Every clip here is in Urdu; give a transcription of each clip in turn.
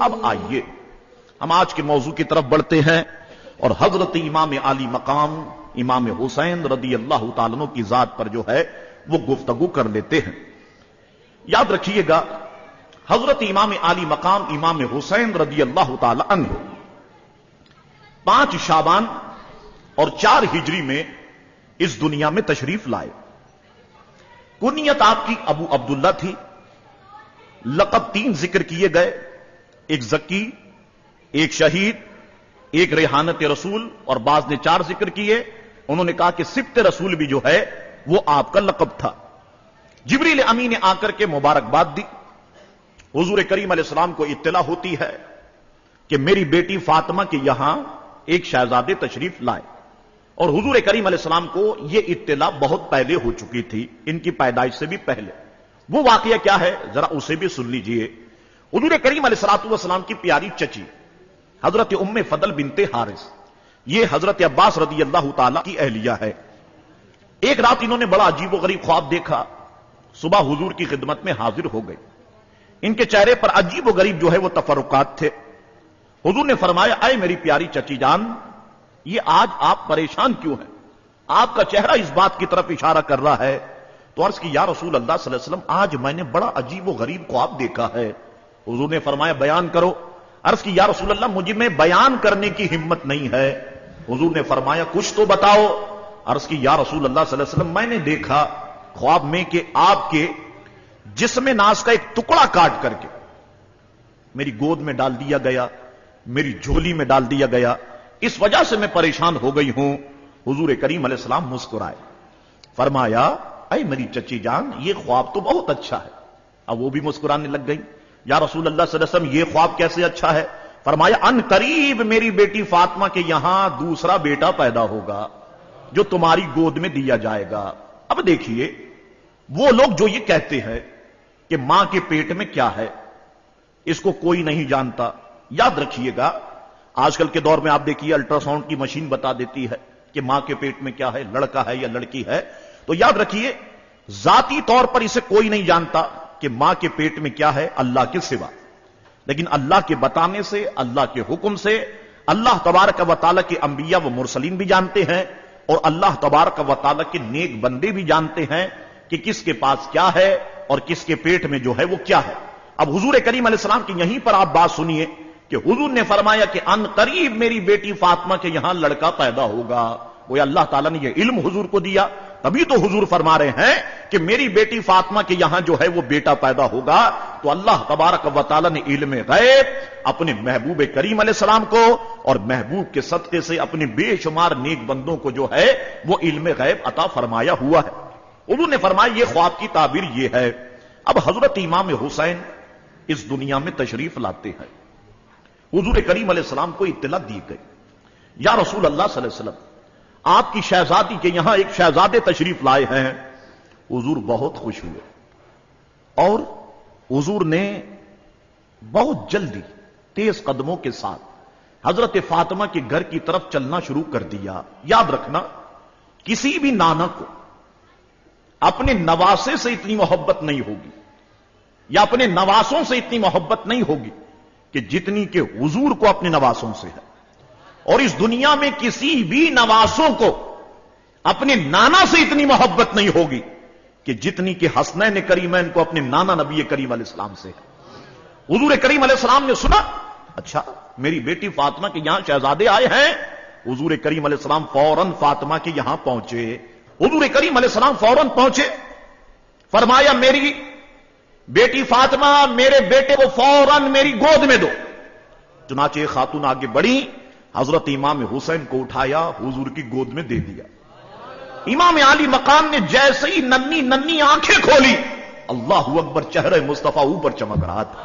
اب آئیے ہم آج کے موضوع کی طرف بڑھتے ہیں اور حضرت امام عالی مقام امام حسین رضی اللہ تعالیٰ عنہ کی ذات پر جو ہے وہ گفتگو کر لیتے ہیں۔ یاد رکھیے گا حضرت امام عالی مقام امام حسین رضی اللہ تعالیٰ عنہ 5 شعبان اور 4 ہجری میں اس دنیا میں تشریف لائے۔ کنیت آپ کی ابو عبداللہ تھی، لقب 3 ذکر کیے گئے، ایک زکی، ایک شہید، ایک ریحانت رسول، اور بعض نے 4 ذکر کیے۔ انہوں نے کہا کہ سبت رسول بھی جو ہے وہ آپ کا لقب تھا۔ جبریل امین نے آ کر کے مبارکباد دی۔ حضور کریم علیہ السلام کو اطلاع ہوتی ہے کہ میری بیٹی فاطمہ کے یہاں ایک شہزادے تشریف لائے، اور حضور کریم علیہ السلام کو یہ اطلاع بہت پہلے ہو چکی تھی، ان کی پیدائش سے بھی پہلے۔ وہ واقعہ کیا ہے ذرا اسے بھی سن لیجئے۔ حضور کریم علیہ السلام کی پیاری چچی حضرت ام فضل بنت حارث، یہ حضرت عباس رضی اللہ تعالی کی اہلیہ ہے۔ ایک رات انہوں نے بڑا عجیب و غریب خواب دیکھا، صبح حضور کی خدمت میں حاضر ہو گئی۔ ان کے چہرے پر عجیب و غریب جو ہے وہ تفرقات تھے۔ حضور نے فرمایا اے میری پیاری چچی جان، یہ آج آپ پریشان کیوں ہیں؟ آپ کا چہرہ اس بات کی طرف اشارہ کر رہا ہے۔ تو عرض کی یا رسول اللہ صلی اللہ علیہ وسلم، آج میں نے بڑا عجیب و غریب خواب دیکھا ہے۔ حضور نے فرمایا بیان کرو۔ عرض کی یا رسول اللہ مجھے میں بیان کرنے کی ہمت نہیں ہے۔ حضور نے فرمایا کچھ تو بتاؤ۔ عرض کی یا رسول اللہ صلی اللہ علیہ وسلم میں نے دیکھا خواب میں کہ آپ کے جسم ناز کا ایک ٹکڑا کاٹ کر کے میری گود میں ڈال دیا گیا، میری جھولی میں ڈال دیا گیا، اس وجہ سے میں پریشان ہو گئی ہوں۔ حضور کریم علیہ السلام مسکرائے، فرمایا اے میری چچی جان یہ خواب تو بہت اچھا ہے۔ اب وہ بھی مسکرانے لگ گئی۔ یا رسول اللہ صلی اللہ علیہ وسلم یہ خواب کیسے اچھا ہے؟ فرمایا ان قریب میری بیٹی فاطمہ کے یہاں دوسرا بیٹا پیدا ہوگا جو تمہاری گود میں دیا جائے گا۔ اب دیکھیے وہ لوگ جو یہ کہتے ہیں کہ ماں کے پیٹ میں کیا ہے اس کو کوئی نہیں جانتا، یاد رکھیے گا آج کل کے دور میں آپ دیکھیے الٹرا ساؤنڈ کی مشین بتا دیتی ہے کہ ماں کے پیٹ میں کیا ہے، لڑکا ہے یا لڑکی ہے۔ تو یاد رکھیے ذاتی طور پر اسے کوئی نہیں جانتا کہ ماں کے پیٹ میں کیا ہے اللہ کے سوا، لیکن اللہ کے بتانے سے، اللہ کے حکم سے اللہ تبارک و تعالیٰ کے انبیاء و مرسلین بھی جانتے ہیں، اور اللہ تبارک و تعالیٰ کے نیک بندے بھی جانتے ہیں کہ کس کے پاس کیا ہے اور کس کے پیٹ میں جو ہے وہ کیا ہے۔ اب حضور کریم علیہ السلام کی یہیں پر آپ بات سنیے کہ حضور نے فرمایا کہ ان قریب میری بیٹی فاطمہ کے یہاں لڑکا پیدا ہوگا۔ وہ اللہ تعالیٰ نے یہ علم حضور کو دیا، تبھی تو حضور فرما رہے ہیں کہ میری بیٹی فاطمہ کے یہاں جو ہے وہ بیٹا پیدا ہوگا۔ تو اللہ تبارک و تعالیٰ نے علم غیب اپنے محبوب کریم علیہ السلام کو اور محبوب کے صدقے سے اپنے بے شمار نیک بندوں کو جو ہے وہ علم غیب عطا فرمایا ہوا ہے۔ حضور نے فرمایا یہ خواب کی تعبیر یہ ہے۔ اب حضرت امام حسین اس دنیا میں تشریف لاتے ہیں، حضور کریم علیہ السلام کو اطلاع دی گئی یا رسول اللہ صلی اللہ علیہ وسلم آپ کی شہزادی کے یہاں ایک شہزادے تشریف لائے ہیں۔ حضور بہت خوش ہوئے اور حضور نے بہت جلدی تیز قدموں کے ساتھ حضرت فاطمہ کے گھر کی طرف چلنا شروع کر دیا۔ یاد رکھنا کسی بھی نانا کو اپنے نواسے سے اتنی محبت نہیں ہوگی یا اپنے نواسوں سے اتنی محبت نہیں ہوگی کہ جتنی کہ حضور کو اپنے نواسوں سے ہے، اور اس دنیا میں کسی بھی نواسوں کو اپنے نانا سے اتنی محبت نہیں ہوگی کہ جتنی کہ حسنین کریمین کو اپنے نانا نبی کریم علیہ السلام سے ہے۔ حضور کریم علیہ السلام نے سنا اچھا میری بیٹی فاطمہ کے یہاں شہزادے آئے ہیں۔ حضور کریم علیہ السلام فوراً فاطمہ کے یہاں پہنچے۔ حضور کریم علیہ السلام فوراً پہنچے، فرمایا میری بیٹی فاطمہ میرے بیٹے کو فوراً میری گود میں دو۔ چنانچہ خاتون آگے بڑھی، حضرت امام حسین کو اٹھایا، حضور کی گود میں دے دیا۔ امام عالی مقام نے جیسے ہی ننھی ننھی آنکھیں کھولی، اللہ اکبر، چہرہ مصطفیٰ اوپر چمک رہا تھا۔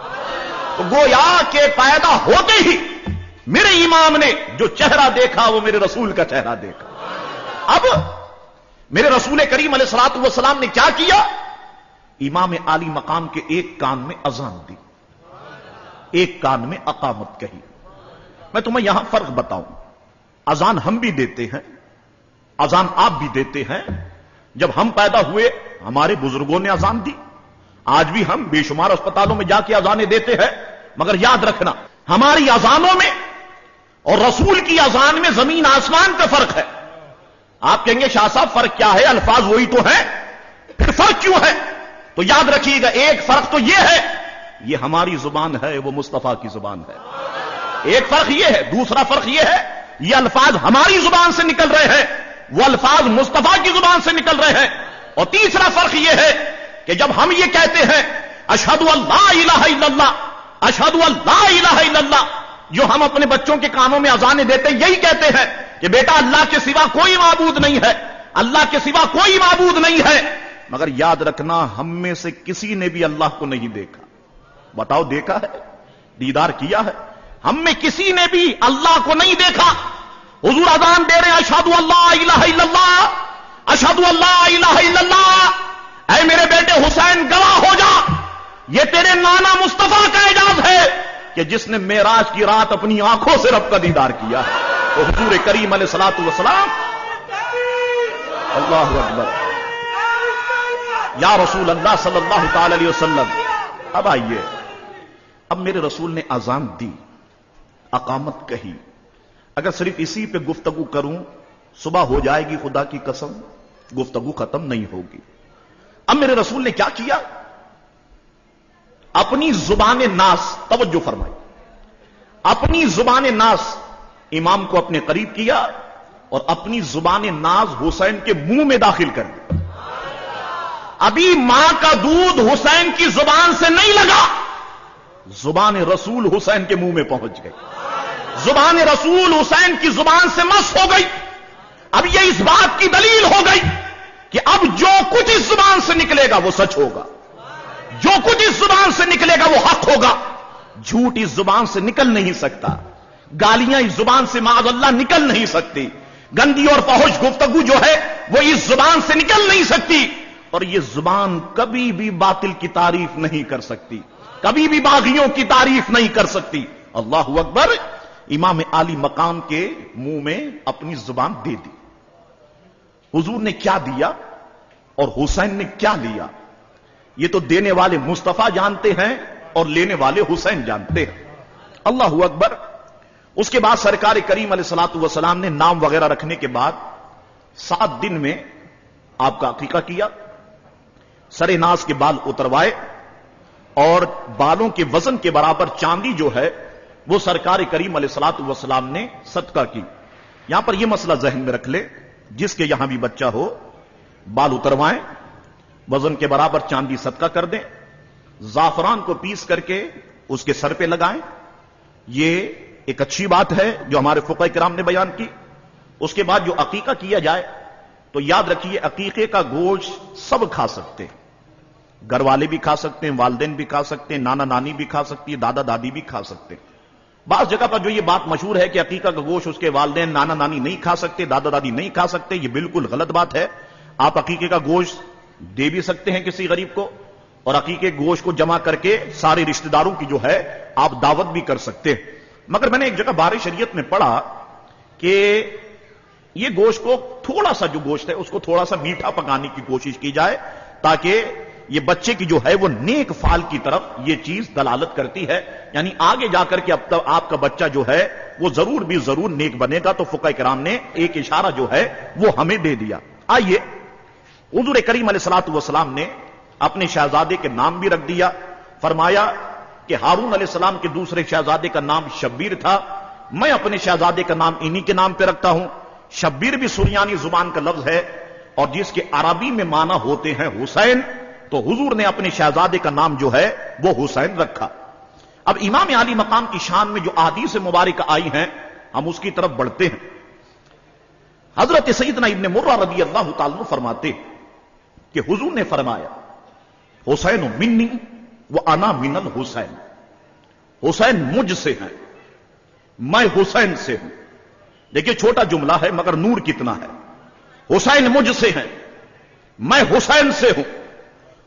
تو گویا کہ پیدا ہوتے ہی میرے امام نے جو چہرہ دیکھا وہ میرے رسول کا چہرہ دیکھا۔ اب میرے رسول کریم علیہ الصلوۃ والسلام نے کیا کیا؟ امام عالی مقام کے ایک کان میں اذان دی، ایک کان میں اقامت کہی۔ میں تمہیں یہاں فرق بتاؤں، اذان ہم بھی دیتے ہیں، اذان آپ بھی دیتے ہیں۔ جب ہم پیدا ہوئے ہمارے بزرگوں نے اذان دی، آج بھی ہم بے شمار اسپتالوں میں جا کے اذانیں دیتے ہیں، مگر یاد رکھنا ہماری اذانوں میں اور رسول کی اذان میں زمین آسمان کا فرق ہے. آپ کہیں گے شاہ صاحب فرق کیا ہے؟ الفاظ وہی تو ہیں، پھر فرق کیوں ہے؟ تو یاد رکھیے گا ایک فرق تو یہ ہے، یہ ہماری زبان ہے، وہ مصطفیٰ کی زبان ہے. ایک فرق یہ ہے. دوسرا فرق یہ ہے یہ الفاظ ہماری زبان سے نکل رہے ہیں، وہ الفاظ مصطفیٰ کی زبان سے نکل رہے ہیں. اور تیسرا فرق یہ ہے کہ جب ہم یہ کہتے ہیں اشہد ان لا الہ الا اللہ، اشہد ان لا الہ الا اللہ، جو ہم اپنے بچوں کے کانوں میں اذانیں دیتے ہیں یہی کہتے ہیں کہ بیٹا اللہ کے سوا کوئی معبود نہیں ہے، اللہ کے سوا کوئی معبود نہیں ہے. مگر یاد رکھنا ہم میں سے کسی نے بھی اللہ کو نہیں دیکھا. بتاؤ دیکھا ہے؟ دیدار کیا ہے؟ ہم میں کسی نے بھی اللہ کو نہیں دیکھا. حضور اذان دے رہے ہیں اشہد ان لا الہ الا اللہ، اشہد ان لا الہ الا اللہ. اے میرے بیٹے حسین گواہ ہو جا، یہ تیرے نانا مصطفیٰ کا اعجاز ہے کہ جس نے معراج کی رات اپنی آنکھوں سے رب کا دیدار کیا ہے. تو حضور کریم علیہ الصلوۃ والسلام، اللہ اکبر، یا رسول اللہ صلی اللہ تعالی علیہ وسلم. اب آئیے، اب میرے رسول نے اذان دی، اقامت کہی، اگر صرف اسی پہ گفتگو کروں صبح ہو جائے گی، خدا کی قسم گفتگو ختم نہیں ہوگی. اب میرے رسول نے کیا کیا؟ اپنی زبان ناس، توجہ فرمائی، اپنی زبان ناس امام کو اپنے قریب کیا اور اپنی زبان ناز حسین کے منہ میں داخل کر دی. ابھی ماں کا دودھ حسین کی زبان سے نہیں لگا، زبان رسول حسین کے منہ میں پہنچ گئی، زبان رسول حسین کی زبان سے مس ہو گئی. اب یہ اس بات کی دلیل ہو گئی کہ اب جو کچھ اس زبان سے نکلے گا وہ سچ ہوگا، جو کچھ اس زبان سے نکلے گا وہ حق ہوگا. جھوٹ اس زبان سے نکل نہیں سکتا، گالیاں اس زبان سے معاذ اللہ نکل نہیں سکتی، گندی اور فحش گفتگو جو ہے وہ اس زبان سے نکل نہیں سکتی. اور یہ زبان کبھی بھی باطل کی تعریف نہیں کر سکتی، کبھی بھی باغیوں کی تعریف نہیں کر سکتی. اللہ اکبر. امام عالی مقام کے منہ میں اپنی زبان دے دی. حضور نے کیا دیا اور حسین نے کیا لیا، یہ تو دینے والے مصطفیٰ جانتے ہیں اور لینے والے حسین جانتے ہیں. اللہ اکبر. اس کے بعد سرکار کریم علیہ الصلوۃ والسلام نے نام وغیرہ رکھنے کے بعد 7 دن میں آپ کا عقیقہ کیا، سر ناز کے بال اتروائے اور بالوں کے وزن کے برابر چاندی جو ہے وہ سرکار کریم علیہ الصلوۃ والسلام نے صدقہ کی. یہاں پر یہ مسئلہ ذہن میں رکھ لے، جس کے یہاں بھی بچہ ہو بال اتروائیں، وزن کے برابر چاندی صدقہ کر دیں، زعفران کو پیس کر کے اس کے سر پہ لگائیں. یہ ایک اچھی بات ہے جو ہمارے فقہاء کرام نے بیان کی. اس کے بعد جو عقیقہ کیا جائے تو یاد رکھیے عقیقے کا گوشت سب کھا سکتے ہیں، گھر والے بھی کھا سکتے ہیں، والدین بھی کھا سکتے ہیں، نانا نانی بھی کھا سکتی ہے، دادا دادی بھی کھا سکتے ہیں. بعض جگہ پر جو یہ بات مشہور ہے کہ عقیقہ کا گوشت اس کے والدین نانا نانی نہیں کھا سکتے، دادا دادی نہیں کھا سکتے، یہ بالکل غلط بات ہے. آپ عقیقے کا گوشت دے بھی سکتے ہیں کسی غریب کو، اور عقیقے گوشت کو جمع کر کے سارے رشتہ داروں کی جو ہے آپ دعوت بھی کر سکتے ہیں. مگر میں نے ایک جگہ بار شریعت میں پڑھا کہ یہ گوشت کو تھوڑا سا جو گوشت ہے اس کو تھوڑا سا میٹھا پکانے کی کوشش کی جائے تاکہ یہ بچے کی جو ہے وہ نیک فال کی طرف یہ چیز دلالت کرتی ہے، یعنی آگے جا کر کے اب تک آپ کا بچہ جو ہے وہ ضرور بھی ضرور نیک بنے گا. تو فقہاء کرام نے ایک اشارہ جو ہے وہ ہمیں دے دیا. آئیے، حضور کریم علیہ الصلوۃ والسلام نے اپنے شہزادے کے نام بھی رکھ دیا. فرمایا کہ ہارون علیہ السلام کے دوسرے شہزادے کا نام شبیر تھا، میں اپنے شہزادے کا نام انہی کے نام پہ رکھتا ہوں. شبیر بھی سریانی زبان کا لفظ ہے اور جس کے عربی میں معنی ہوتے ہیں حسین، تو حضور نے اپنے شہزادے کا نام جو ہے وہ حسین رکھا. اب امام عالی مقام کی شان میں جو احادیث مبارکہ آئی ہیں ہم اس کی طرف بڑھتے ہیں. حضرت سیدنا ابن مرہ رضی اللہ تعالیٰ عنہ فرماتے کہ حضور نے فرمایا حسین منی وانا من الحسین، حسین مجھ سے ہیں، میں حسین سے ہوں. دیکھیے چھوٹا جملہ ہے مگر نور کتنا ہے. حسین مجھ سے ہیں، میں حسین سے ہوں.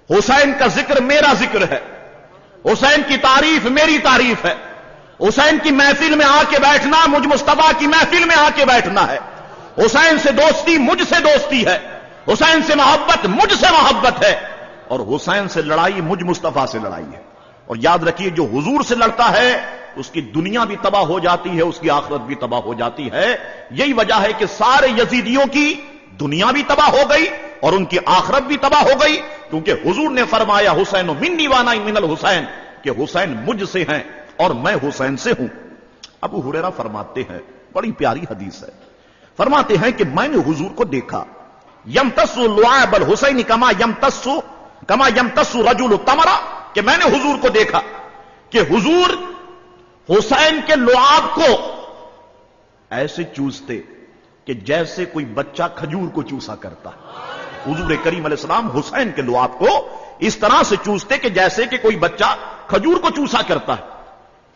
حسین کا ذکر میرا ذکر ہے، حسین کی تعریف میری تعریف ہے. حسین کی محفل میں آ کے بیٹھنا مجھ مصطفیٰ کی محفل میں آ کے بیٹھنا ہے. حسین سے دوستی مجھ سے دوستی ہے، حسین سے محبت مجھ سے محبت ہے، اور حسین سے لڑائی مجھ مصطفیٰ سے لڑائی ہے. اور یاد رکھیے جو حضور سے لڑتا ہے اس کی دنیا بھی تباہ ہو جاتی ہے، اس کی آخرت بھی تباہ ہو جاتی ہے۔ یہی وجہ ہے کہ سارے یزیدیوں کی دنیا بھی تباہ ہو گئی اور ان کی آخرت بھی تباہ ہو گئی، کیونکہ حضور نے فرمایا حسین منی وانا من الحسین، کہ حسین مجھ سے ہیں اور میں حسین سے ہوں۔ ابو ہریرہ فرماتے ہیں، بڑی پیاری حدیث ہے، فرماتے ہیں کہ میں نے حضور کو دیکھا یمتص لعاب الحسین کما یمتص رجل التمرہ، کہ میں نے حضور کو دیکھا کہ حضور حسین کے لعاب کو ایسے چوستے کہ جیسے کوئی بچہ کھجور کو چوسا کرتا ہے۔ حضور کریم علیہ السلام حسین کے لعاب کو اس طرح سے چوستے کہ جیسے کہ کوئی بچہ کھجور کو چوسا کرتا ہے۔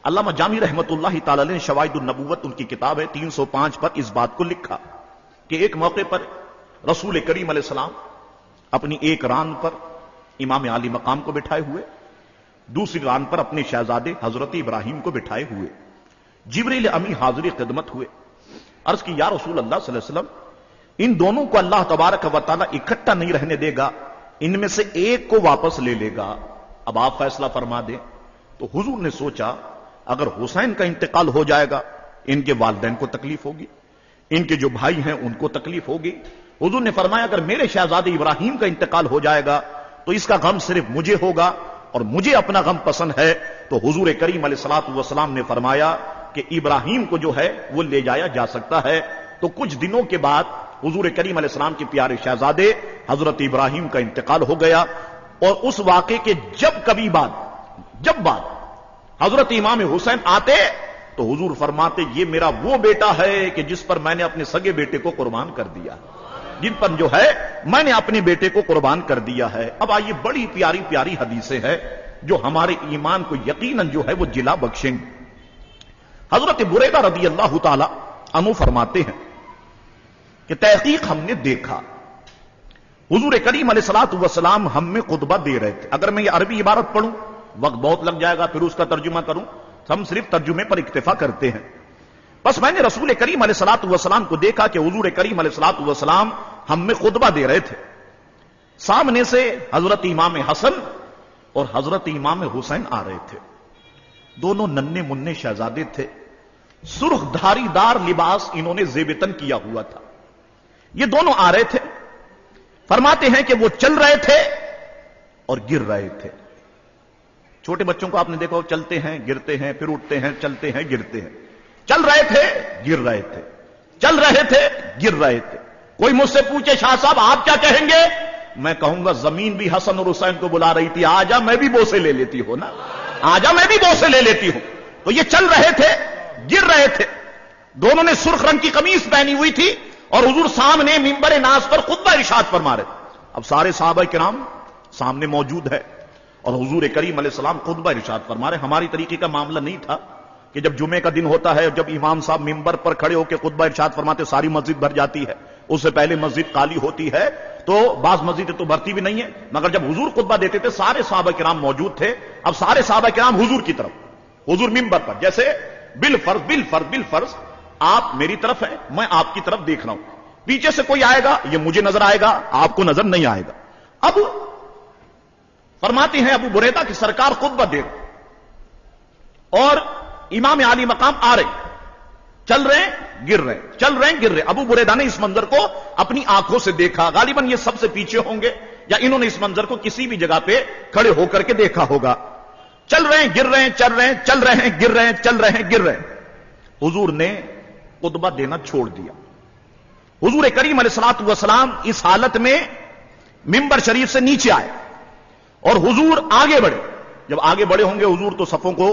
علامہ جامی رحمت اللہ تعالی نے شواہد النبوت، ان کی کتاب ہے 305 پر اس بات کو لکھا کہ ایک موقع پر رسول کریم علیہ السلام اپنی ایک ران پر امام عالی مقام کو بٹھائے ہوئے، دوسری ران پر اپنے شہزادے حضرت ابراہیم کو بٹھائے ہوئے، جبریل امی حاضر خدمت ہوئے، عرض کی یا رسول اللہ صلی اللہ علیہ وسلم ان دونوں کو اللہ تبارک و تعالی اکٹھا نہیں رہنے دے گا، ان میں سے ایک کو واپس لے لے گا، اب آپ فیصلہ فرما دیں۔ تو حضور نے سوچا اگر حسین کا انتقال ہو جائے گا ان کے والدین کو تکلیف ہوگی، ان کے جو بھائی ہیں ان کو تکلیف ہوگی۔ حضور نے فرمایا اگر میرے شہزادے ابراہیم کا انتقال ہو جائے گا تو اس کا غم صرف مجھے ہوگا اور مجھے اپنا غم پسند ہے۔ تو حضور کریم علیہ الصلوۃ والسلام نے فرمایا کہ ابراہیم کو جو ہے وہ لے جایا جا سکتا ہے۔ تو کچھ دنوں کے بعد حضور کریم علیہ السلام کے پیارے شہزادے حضرت ابراہیم کا انتقال ہو گیا، اور اس واقعے کے جب بعد حضرت امام حسین آتے تو حضور فرماتے یہ میرا وہ بیٹا ہے کہ جس پر میں نے اپنے سگے بیٹے کو قربان کر دیا، جن پر جو ہے میں نے اپنے بیٹے کو قربان کر دیا ہے۔ اب آئیے بڑی پیاری پیاری حدیثیں ہیں جو ہمارے ایمان کو یقیناً جو ہے وہ جلا بخشیں گے۔ حضرت بریدہ رضی اللہ تعالی عنہ فرماتے ہیں کہ تحقیق ہم نے دیکھا حضور کریم علیہ الصلوۃ والسلام ہم میں خطبہ دے رہے تھے۔ اگر میں یہ عربی عبارت پڑھوں وقت بہت لگ جائے گا، پھر اس کا ترجمہ کروں، ہم صرف ترجمے پر اکتفا کرتے ہیں۔ بس میں نے رسول کریم علیہ الصلوۃ والسلام کو دیکھا کہ حضور کریم علیہ الصلوۃ والسلام ہم میں خطبہ دے رہے تھے، سامنے سے حضرت امام حسن اور حضرت امام حسین آ رہے تھے، دونوں ننھے منھے شہزادے تھے، سرخ دھاری دار لباس انہوں نے زیبتن کیا ہوا تھا، یہ دونوں آ رہے تھے۔ فرماتے ہیں کہ وہ چل رہے تھے اور گر رہے تھے۔ چھوٹے بچوں کو آپ نے دیکھا وہ چلتے ہیں گرتے ہیں، پھر اٹھتے ہیں چلتے ہیں گرتے ہیں، چل رہے تھے گر رہے تھے، چل رہے تھے گر رہے تھے۔ کوئی مجھ سے پوچھے شاہ صاحب آپ کیا کہیں گے، میں کہوں گا زمین بھی حسن اور حسین کو بلا رہی تھی، آجا میں بھی بوسے لے لیتی ہوں نا، آجا میں بھی بوسے لے لیتی ہوں۔ تو یہ چل رہے تھے گر رہے تھے، دونوں نے سرخ رنگ کی قمیص پہنی ہوئی تھی اور حضور سامنے منبر ناز پر خطبہ ارشاد فرما رہے تھے۔ اب سارے صحابہ کرام سامنے موجود ہے اور حضور کریم علیہ السلام خطبہ ارشاد فرما رہے۔ ہماری طریقے کا معاملہ نہیں تھا کہ جب جمعے کا دن ہوتا ہے، جب امام صاحب منبر پر کھڑے ہو کے خطبہ ارشاد فرماتے ساری مسجد بھر جاتی ہے، اس سے پہلے مسجد خالی ہوتی ہے، تو بعض مسجدیں تو بھرتی بھی نہیں ہے، مگر جب حضور خطبہ دیتے تھے سارے صحابہ کرام موجود تھے۔ اب سارے صحابہ کرام حضور کی طرف، حضور منبر پر جیسے بالفرض آپ میری طرف ہیں، میں آپ کی طرف دیکھ رہا ہوں، پیچھے سے کوئی آئے گا یہ مجھے نظر آئے گا، آپ کو نظر نہیں آئے گا۔ اب فرماتے ہیں ابو بریدہ کی سرکار خطبہ دے اور امام عالی مقام آ رہے، چل رہے گر رہے، چل رہے گر رہے۔ ابو بریدہ نے اس منظر کو اپنی آنکھوں سے دیکھا، غالباً یہ سب سے پیچھے ہوں گے یا انہوں نے اس منظر کو کسی بھی جگہ پہ کھڑے ہو کر کے دیکھا ہوگا۔ چل رہے گر رہے، چل رہے چل رہے گر رہے، چل رہے گر رہے۔ حضور نے خطبہ دینا چھوڑ دیا۔ حضور کریم علیہ الصلوۃ والسلام اس حالت میں منبر شریف سے نیچے آئے اور حضور آگے بڑھے۔ جب آگے بڑھے ہوں گے حضور تو صفوں کو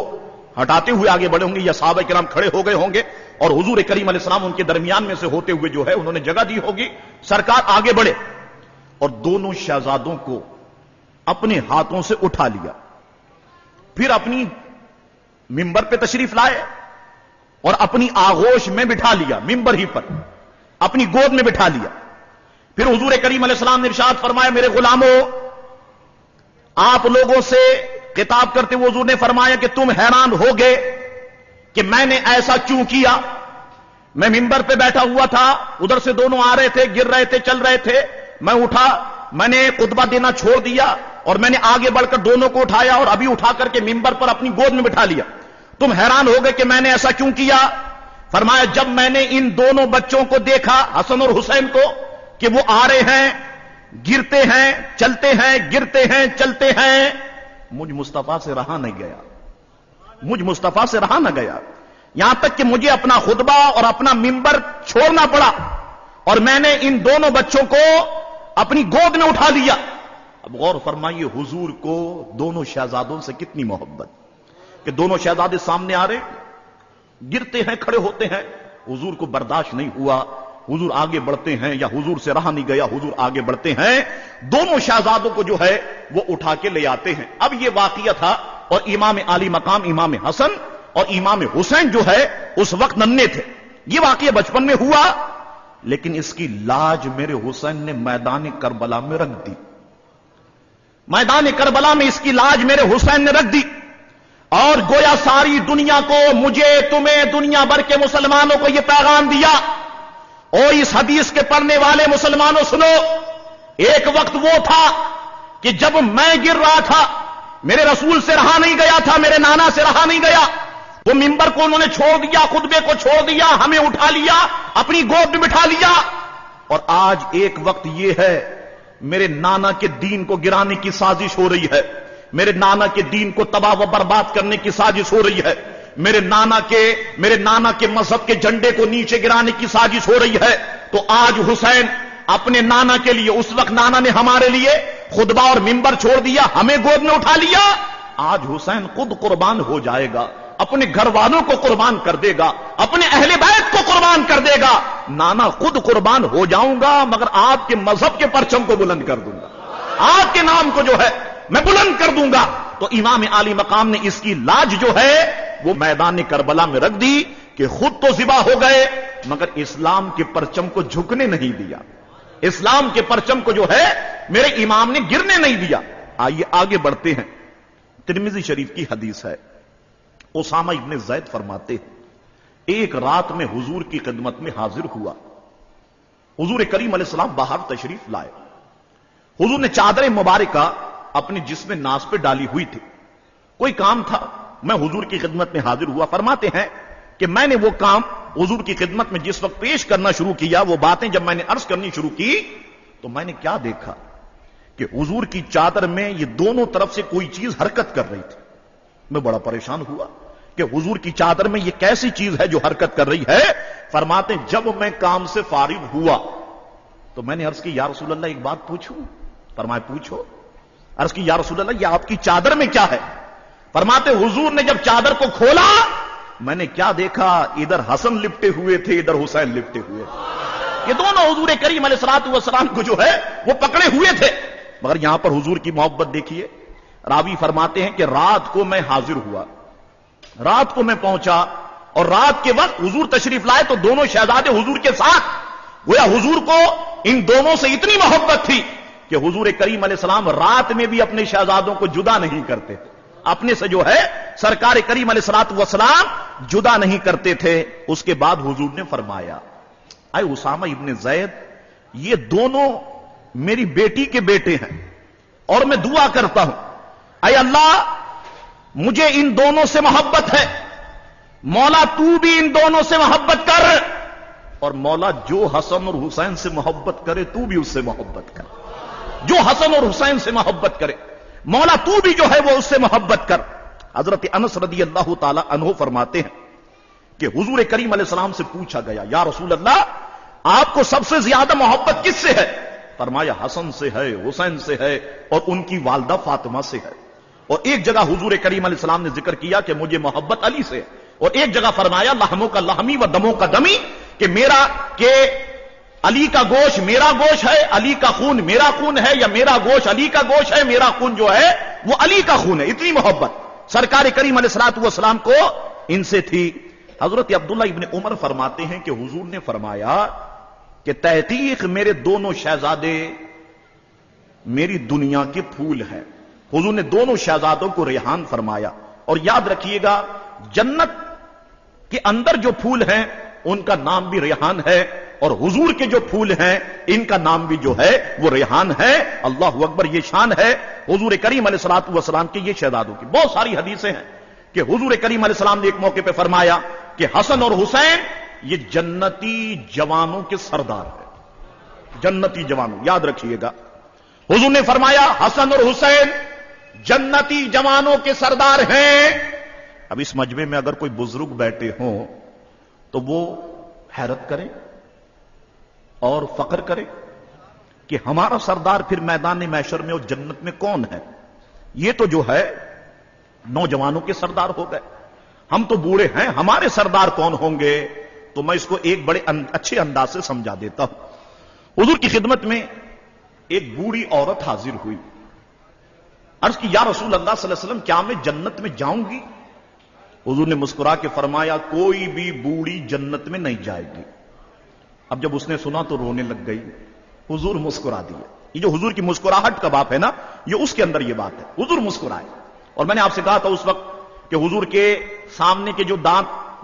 ہٹاتے ہوئے آگے بڑھے ہوں گے یا صحابہ کرام کھڑے ہو گئے ہوں گے اور حضور کریم علیہ السلام ان کے درمیان میں سے ہوتے ہوئے جو ہے انہوں نے جگہ دی ہوگی۔ سرکار آگے بڑھے اور دونوں شہزادوں کو اپنے ہاتھوں سے اٹھا لیا، پھر اپنی منبر پہ تشریف لائے اور اپنی آغوش میں بٹھا لیا، منبر ہی پر اپنی گود میں بٹھا لیا۔ پھر حضور کریم علیہ السلام نے ارشاد فرمایا میرے غلاموں، آپ لوگوں سے خطاب کرتے ہوئے حضور نے فرمایا کہ تم حیران ہوگے کہ میں نے ایسا کیوں کیا۔ میں منبر پہ بیٹھا ہوا تھا، ادھر سے دونوں آ رہے تھے، گر رہے تھے، چل رہے تھے، میں اٹھا، میں نے خطبہ دینا چھوڑ دیا اور میں نے آگے بڑھ کر دونوں کو اٹھایا اور ابھی اٹھا کر کے ممبر پر اپنی گود میں بٹھا لیا. تم حیران ہو گئے کہ میں نے ایسا کیوں کیا؟ فرمایا جب میں نے ان دونوں بچوں کو دیکھا حسن اور حسین کو کہ وہ آ رہے ہیں, گرتے ہیں, چلتے ہیں, گرتے ہیں, چلتے ہیں, مجھ مصطفیٰ سے رہا نہیں گیا, مجھ مصطفیٰ سے رہا نہ گیا, یہاں تک کہ مجھے اپنا خطبہ اور اپنا ممبر چھوڑنا پڑا اور میں نے ان دونوں بچوں کو اپنی گود میں اٹھا لیا. اب غور فرمائیے حضور کو دونوں شہزادوں سے کتنی محبت کہ دونوں شہزادے سامنے آ رہے, گرتے ہیں, کھڑے ہوتے ہیں. حضور کو برداشت نہیں ہوا, حضور آگے بڑھتے ہیں, یا حضور سے رہا نہیں گیا, حضور آگے بڑھتے ہیں, دونوں شہزادوں کو جو ہے وہ اٹھا کے لے آتے ہیں. اب یہ واقعہ تھا اور امام عالی مقام امام حسن اور امام حسین جو ہے اس وقت ننھے تھے. یہ واقعہ بچپن میں ہوا, لیکن اس کی لاج میرے حسین نے میدان کربلا میں رکھ دی. میدان کربلا میں اس کی لاج میرے حسین نے رکھ دی اور گویا ساری دنیا کو, مجھے, تمہیں, دنیا بھر کے مسلمانوں کو یہ پیغام دیا, اور اس حدیث کے پڑھنے والے مسلمانوں سنو, ایک وقت وہ تھا کہ جب میں گر رہا تھا, میرے رسول سے رہا نہیں گیا تھا, میرے نانا سے رہا نہیں گیا, وہ ممبر کو انہوں نے چھوڑ دیا, خطبے کو چھوڑ دیا, ہمیں اٹھا لیا, اپنی گود میں بٹھا لیا. اور آج ایک وقت یہ ہے میرے نانا کے دین کو گرانے کی سازش ہو رہی ہے, میرے نانا کے دین کو تباہ و برباد کرنے کی سازش ہو رہی ہے, میرے نانا کے مذہب کے جھنڈے کو نیچے گرانے کی سازش ہو رہی ہے. تو آج حسین اپنے نانا کے لیے, اس وقت نانا نے ہمارے لیے خطبہ اور ممبر چھوڑ دیا, ہمیں گود میں اٹھا لیا, آج حسین خود قربان ہو جائے گا, اپنے گھر والوں کو قربان کر دے گا, اپنے اہل بیت کو قربان کر دے گا. نانا خود قربان ہو جاؤں گا مگر آپ کے مذہب کے پرچم کو بلند کر دوں گا, آپ کے نام کو جو ہے میں بلند کر دوں گا. تو امام عالی مقام نے اس کی لاج جو ہے وہ میدان کربلا میں رکھ دی کہ خود تو ذبح ہو گئے مگر اسلام کے پرچم کو جھکنے نہیں دیا, اسلام کے پرچم کو جو ہے میرے امام نے گرنے نہیں دیا. آئیے آگے بڑھتے ہیں. ترمذی شریف کی حدیث ہے, اسامہ ابن زید فرماتے ہیں ایک رات میں حضور کی خدمت میں حاضر ہوا. حضور کریم علیہ السلام باہر تشریف لائے. حضور نے چادر مبارکہ اپنے جسم ناز پہ ڈالی ہوئی تھی. کوئی کام تھا, میں حضور کی خدمت میں حاضر ہوا. فرماتے ہیں کہ میں نے وہ کام حضور کی خدمت میں جس وقت پیش کرنا شروع کیا, وہ باتیں جب میں نے عرض کرنی شروع کی تو میں نے کیا دیکھا کہ حضور کی چادر میں یہ دونوں طرف سے کوئی چیز حرکت کر رہی تھی. میں بڑا پریشان ہوا کہ حضور کی چادر میں یہ کیسی چیز ہے جو حرکت کر رہی ہے. فرماتے ہیں جب میں کام سے فارغ ہوا تو میں نے عرض کی یا رسول اللہ ایک بات پوچھوں؟ فرمائے پوچھو. عرض کی یا رسول اللہ یہ آپ کی چادر میں کیا ہے؟ فرماتے حضور نے جب چادر کو کھولا میں نے کیا دیکھا, ادھر حسن لپٹے ہوئے تھے, ادھر حسین لپٹے ہوئے تھے. یہ دونوں حضور کریم علیہ الصلوۃ والسلام کو جو ہے وہ پکڑے ہوئے تھے. مگر یہاں پر حضور کی محبت دیکھیے. راوی فرماتے ہیں کہ رات کو میں حاضر ہوا, رات کو میں پہنچا اور رات کے وقت حضور تشریف لائے تو دونوں شہزادے حضور کے ساتھ. گویا حضور کو ان دونوں سے اتنی محبت تھی کہ حضور کریم علیہ السلام رات میں بھی اپنے شہزادوں کو جدا نہیں کرتے تھے, اپنے سے جو ہے سرکار کریم علیہ الصلوۃ والسلام جدا نہیں کرتے تھے. اس کے بعد حضور نے فرمایا اے اسامہ ابن زید, یہ دونوں میری بیٹی کے بیٹے ہیں اور میں دعا کرتا ہوں اے اللہ مجھے ان دونوں سے محبت ہے, مولا تو بھی ان دونوں سے محبت کر, اور مولا جو حسن اور حسین سے محبت کرے تو بھی اس سے محبت کر, جو حسن اور حسین سے محبت کرے مولا تو بھی جو ہے وہ اس سے محبت کر. حضرت انس رضی اللہ تعالی عنہ فرماتے ہیں کہ حضور کریم علیہ السلام سے پوچھا گیا یا رسول اللہ آپ کو سب سے زیادہ محبت کس سے ہے؟ فرمایا حسن سے ہے, حسین سے ہے اور ان کی والدہ فاطمہ سے ہے. اور ایک جگہ حضور کریم علیہ السلام نے ذکر کیا کہ مجھے محبت علی سے ہے, اور ایک جگہ فرمایا لحموں کا لحمی و دموں کا دمی, کہ علی کا گوشت میرا گوشت ہے, علی کا خون میرا خون ہے, یا میرا گوشت علی کا گوشت ہے, میرا خون جو ہے وہ علی کا خون ہے. اتنی محبت سرکار کریم علیہ الصلوۃ والسلام کو ان سے تھی. حضرت عبداللہ ابن عمر فرماتے ہیں کہ حضور نے فرمایا کہ تحقیق میرے دونوں شہزادے میری دنیا کے پھول ہیں. حضور نے دونوں شہزادوں کو ریحان فرمایا. اور یاد رکھیے گا جنت کے اندر جو پھول ہیں ان کا نام بھی ریحان ہے، اور حضور کے جو پھول ہیں ان کا نام بھی جو ہے وہ ریحان ہے۔ اللہ اکبر، یہ شان ہے حضور کریم علیہ الصلوۃ والسلام کے یہ شہزادوں کی۔ بہت ساری حدیثیں ہیں کہ حضور کریم علیہ السلام نے ایک موقع پہ فرمایا کہ حسن اور حسین یہ جنتی جوانوں کے سردار ہیں، جنتی جوانوں، یاد رکھیے گا، حضور نے فرمایا حسن اور حسین جنتی جوانوں کے سردار ہیں۔ اب اس مجمع میں اگر کوئی بزرگ بیٹھے ہوں تو وہ حیرت کریں اور فخر کریں کہ ہمارا سردار پھر میدان محشر میں اور جنت میں کون ہے؟ یہ تو جو ہے نوجوانوں کے سردار ہو گئے، ہم تو بوڑھے ہیں، ہمارے سردار کون ہوں گے؟ تو میں اس کو ایک بڑے اچھے انداز سے سمجھا دیتا ہوں۔ حضور کی خدمت میں ایک بوڑھی عورت حاضر ہوئی، عرض کی یا رسول اللہ صلی اللہ علیہ وسلم کیا میں جنت میں جاؤں گی؟ حضور نے مسکرا کے فرمایا کوئی بھی بوڑھی جنت میں نہیں جائے گی۔ اب جب اس نے سنا تو رونے لگ گئی، حضور مسکرا دیے۔ یہ جو حضور کی مسکراہٹ کا باپ ہے نا، یہ اس کے اندر یہ بات ہے، حضور مسکرائے۔ اور میں نے آپ سے کہا تھا اس وقت کہ حضور کے سامنے کے جو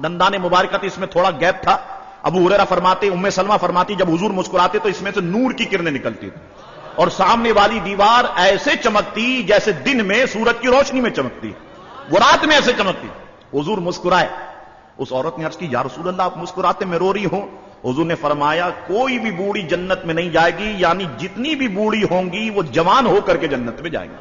دندان مبارکہ تھے اس میں تھوڑا گیپ تھا۔ ابو ہریرہ فرماتے، ام سلمہ فرماتی جب حضور مسکراتے تو اس میں سے نور کی کرنیں نکلتی تھی، اور سامنے والی دیوار ایسے چمکتی جیسے دن میں سورج کی روشنی میں چمکتی، وہ رات میں ایسے چمکتی۔ حضور مسکرائے۔ اس عورت نے عرض کی یا رسول اللہ آپ مسکراتے میں رو رہی ہوں۔ حضور نے فرمایا کوئی بھی بوڑھی جنت میں نہیں جائے گی، یعنی جتنی بھی بوڑھی ہوں گی وہ جوان ہو کر کے جنت میں جائیں گے،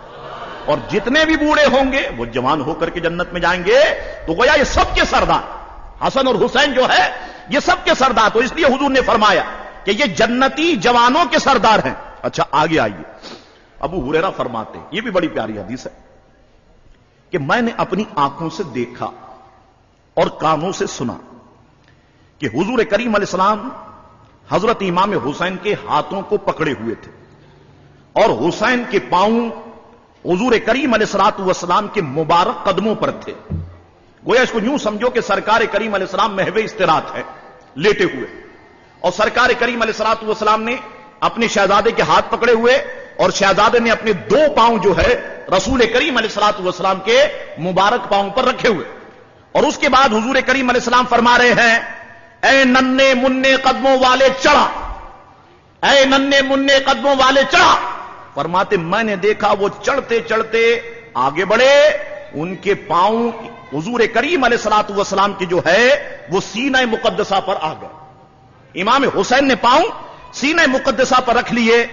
اور جتنے بھی بوڑھے ہوں گے وہ جوان ہو کر کے جنت میں جائیں گے۔ تو گویا یہ سب کے سردار حسن اور حسین جو ہے یہ سب کے سردار، تو اس لیے حضور نے فرمایا کہ یہ جنتی جوانوں کے سردار ہیں۔ اچھا آگے آئیے، ابو ہریرہ فرماتے، یہ بھی بڑی پیاری حدیث ہے کہ میں نے اپنی آنکھوں سے دیکھا اور کانوں سے سنا کہ حضور کریم علیہ السلام حضرت امام حسین کے ہاتھوں کو پکڑے ہوئے تھے، اور حسین کے پاؤں حضور کریم علیہ الصلوۃ والسلام کے مبارک قدموں پر تھے۔ گویا اس کو یوں سمجھو کہ سرکار کریم علیہ السلام محو استراحت ہے، لیٹے ہوئے، اور سرکار کریم علیہ الصلوۃ والسلام نے اپنے شہزادے کے ہاتھ پکڑے ہوئے، اور شہزادے نے اپنے دو پاؤں جو ہے رسول کریم علیہ الصلوۃ والسلام کے مبارک پاؤں پر رکھے ہوئے، اور اس کے بعد حضور کریم علیہ السلام فرما رہے ہیں اے ننھے مننے قدموں والے چڑھا، اے ننھے مننے قدموں والے چڑھا۔ فرماتے میں نے دیکھا وہ چڑھتے چڑھتے آگے بڑھے، ان کے پاؤں حضور کریم علیہ الصلوۃ والسلام کی جو ہے وہ سینہ مقدسہ پر آ گئے۔ امام حسین نے پاؤں سینہ مقدسہ پر رکھ لیے،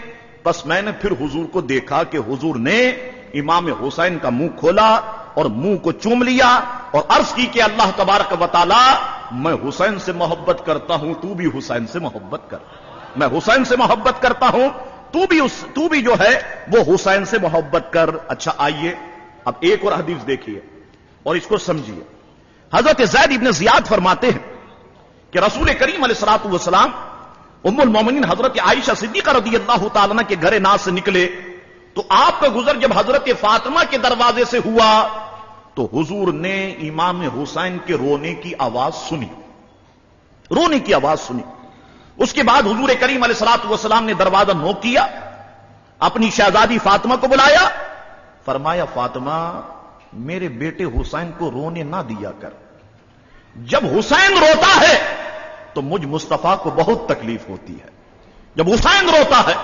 بس میں نے پھر حضور کو دیکھا کہ حضور نے امام حسین کا منہ کھولا اور منہ کو چوم لیا اور عرض کی کہ اللہ تبارک و تعالی میں حسین سے محبت کرتا ہوں، تو بھی حسین سے محبت کر، میں حسین سے محبت کرتا ہوں، تو بھی جو ہے وہ حسین سے محبت کر۔ اچھا آئیے اب ایک اور حدیث دیکھیے اور اس کو سمجھیے۔ حضرت زید ابن زیاد فرماتے ہیں کہ رسول کریم علیہ الصلوۃ والسلام ام المومنین حضرت عائشہ صدیقہ رضی اللہ تعالیٰ عنہ کے گھر ناز سے نکلے تو آپ کا گزر جب حضرت فاطمہ کے دروازے سے ہوا تو حضور نے امام حسین کے رونے کی آواز سنی، رونے کی آواز سنی۔ اس کے بعد حضور کریم علیہ الصلوۃ والسلام نے دروازہ نوک کیا، اپنی شہزادی فاطمہ کو بلایا، فرمایا فاطمہ میرے بیٹے حسین کو رونے نہ دیا کر، جب حسین روتا ہے تو مجھ مصطفیٰ کو بہت تکلیف ہوتی ہے، جب حسین روتا ہے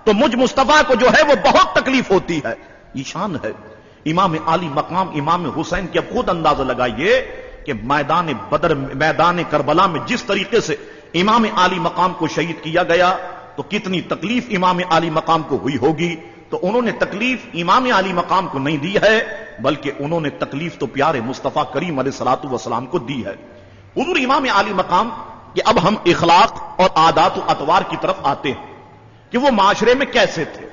تو مجھ مصطفیٰ کو جو ہے وہ بہت تکلیف ہوتی ہے۔ یہ شان ہے امام عالی مقام امام حسین کی۔ اب خود اندازہ لگائیے کہ میدان بدر، میدان کربلا میں جس طریقے سے امام عالی مقام کو شہید کیا گیا تو کتنی تکلیف امام عالی مقام کو ہوئی ہوگی۔ تو انہوں نے تکلیف امام عالی مقام کو نہیں دی ہے، بلکہ انہوں نے تکلیف تو پیارے مصطفیٰ کریم علیہ الصلوۃ والسلام کو دی ہے۔ حضور امام عالی مقام کہ اب ہم اخلاق اور عادات و اطوار کی طرف آتے ہیں کہ وہ معاشرے میں کیسے تھے،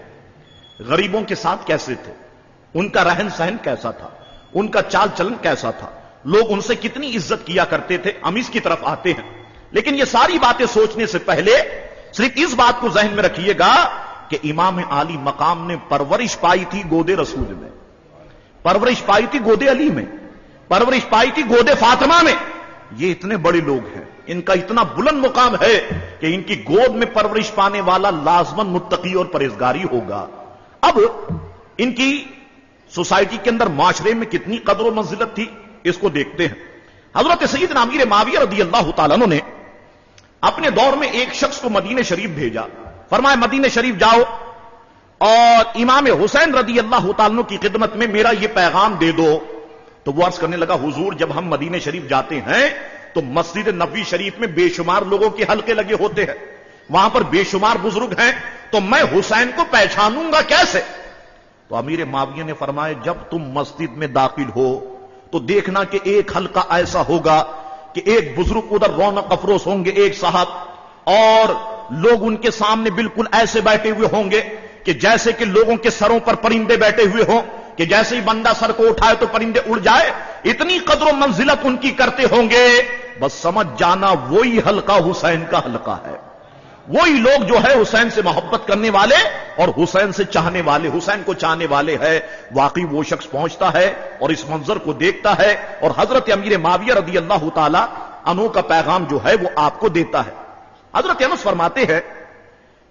غریبوں کے ساتھ کیسے تھے، ان کا رہن سہن کیسا تھا، ان کا چال چلن کیسا تھا، لوگ ان سے کتنی عزت کیا کرتے تھے، ہم اس کی طرف آتے ہیں۔ لیکن یہ ساری باتیں سوچنے سے پہلے صرف اس بات کو ذہن میں رکھیے گا کہ امام عالی مقام نے پرورش پائی تھی گودے رسول میں، پرورش پائی تھی گودے علی میں، پرورش پائی تھی گودے فاطمہ میں۔ یہ اتنے بڑے لوگ ہیں، ان کا اتنا بلند مقام ہے کہ ان کی گود میں پرورش پانے والا لازماً متقی اور پرہیزگاری ہوگا۔ اب ان کی سوسائٹی کے اندر معاشرے میں کتنی قدر و منزلت تھی اس کو دیکھتے ہیں۔ حضرت سیدنا امیر معاویہ رضی اللہ تعالیٰ عنہ نے اپنے دور میں ایک شخص کو مدینہ شریف بھیجا، فرمایا مدینہ شریف جاؤ اور امام حسین رضی اللہ تعالیٰ کی خدمت میں میرا یہ پیغام دے دو۔ تو وہ عرض کرنے لگا حضور جب ہم مدینہ شریف جاتے ہیں تو مسجد نبوی شریف میں بے شمار لوگوں کے حلقے لگے ہوتے ہیں، وہاں پر بے شمار بزرگ ہیں، تو میں حسین کو پہچانوں گا کیسے؟ تو امیر معاویہ نے فرمایا جب تم مسجد میں داخل ہو تو دیکھنا کہ ایک حلقہ ایسا ہوگا کہ ایک بزرگ ادھر رونق افروز ہوں گے ایک صاحب، اور لوگ ان کے سامنے بالکل ایسے بیٹھے ہوئے ہوں گے کہ جیسے کہ لوگوں کے سروں پر پرندے بیٹھے ہوئے ہوں، کہ جیسے ہی بندہ سر کو اٹھائے تو پرندے اڑ جائے، اتنی قدر و منزلت ان کی کرتے ہوں گے، بس سمجھ جانا وہی حلقہ حسین کا حلقہ ہے، وہی لوگ جو ہے حسین سے محبت کرنے والے اور حسین سے چاہنے والے، حسین کو چاہنے والے ہیں۔ واقعی وہ شخص پہنچتا ہے اور اس منظر کو دیکھتا ہے اور حضرت امیر معاویہ رضی اللہ تعالی عنہ کا پیغام جو ہے وہ آپ کو دیتا ہے۔ حضرت انس فرماتے ہیں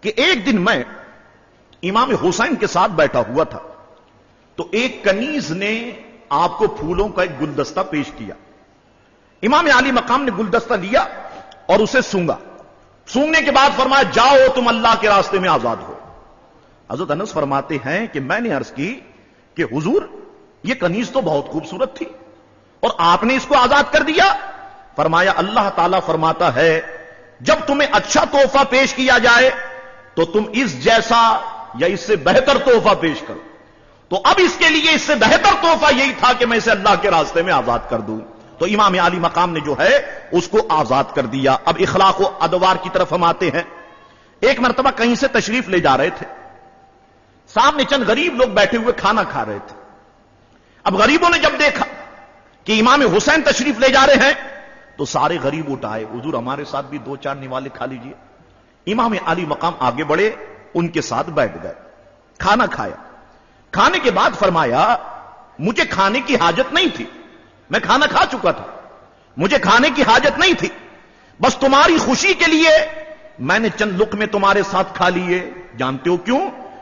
کہ ایک دن میں امام حسین کے ساتھ بیٹھا ہوا تھا تو ایک کنیز نے آپ کو پھولوں کا ایک گلدستہ پیش کیا۔ امام علی مقام نے گلدستہ لیا اور اسے سونگا، سونگنے کے بعد فرمایا جاؤ تم اللہ کے راستے میں آزاد ہو۔ حضرت انس فرماتے ہیں کہ میں نے عرض کی کہ حضور یہ کنیز تو بہت خوبصورت تھی اور آپ نے اس کو آزاد کر دیا۔ فرمایا اللہ تعالیٰ فرماتا ہے جب تمہیں اچھا تحفہ پیش کیا جائے تو تم اس جیسا یا اس سے بہتر تحفہ پیش کرو، تو اب اس کے لیے اس سے بہتر تحفہ یہی تھا کہ میں اسے اللہ کے راستے میں آزاد کر دوں۔ تو امام علی مقام نے جو ہے اس کو آزاد کر دیا۔ اب اخلاق و ادوار کی طرف ہم آتے ہیں۔ ایک مرتبہ کہیں سے تشریف لے جا رہے تھے، سامنے چند غریب لوگ بیٹھے ہوئے کھانا کھا رہے تھے۔ اب غریبوں نے جب دیکھا کہ امام حسین تشریف لے جا رہے ہیں تو سارے غریب اٹھائے، حضور ہمارے ساتھ بھی دو چار نوالے کھا لیجئے۔ امام علی مقام آگے بڑھے، ان کے ساتھ بیٹھ گئے، کھانا کھایا۔ کھانے کے بعد فرمایا مجھے کھانے کی حاجت نہیں تھی، میں کھانا کھا چکا تھا، مجھے کھانے کی حاجت نہیں تھی، بس تمہاری خوشی کے لیے میں نے چند لقمے تمہارے ساتھ کھا لیے۔ جانتے ہو کیوں؟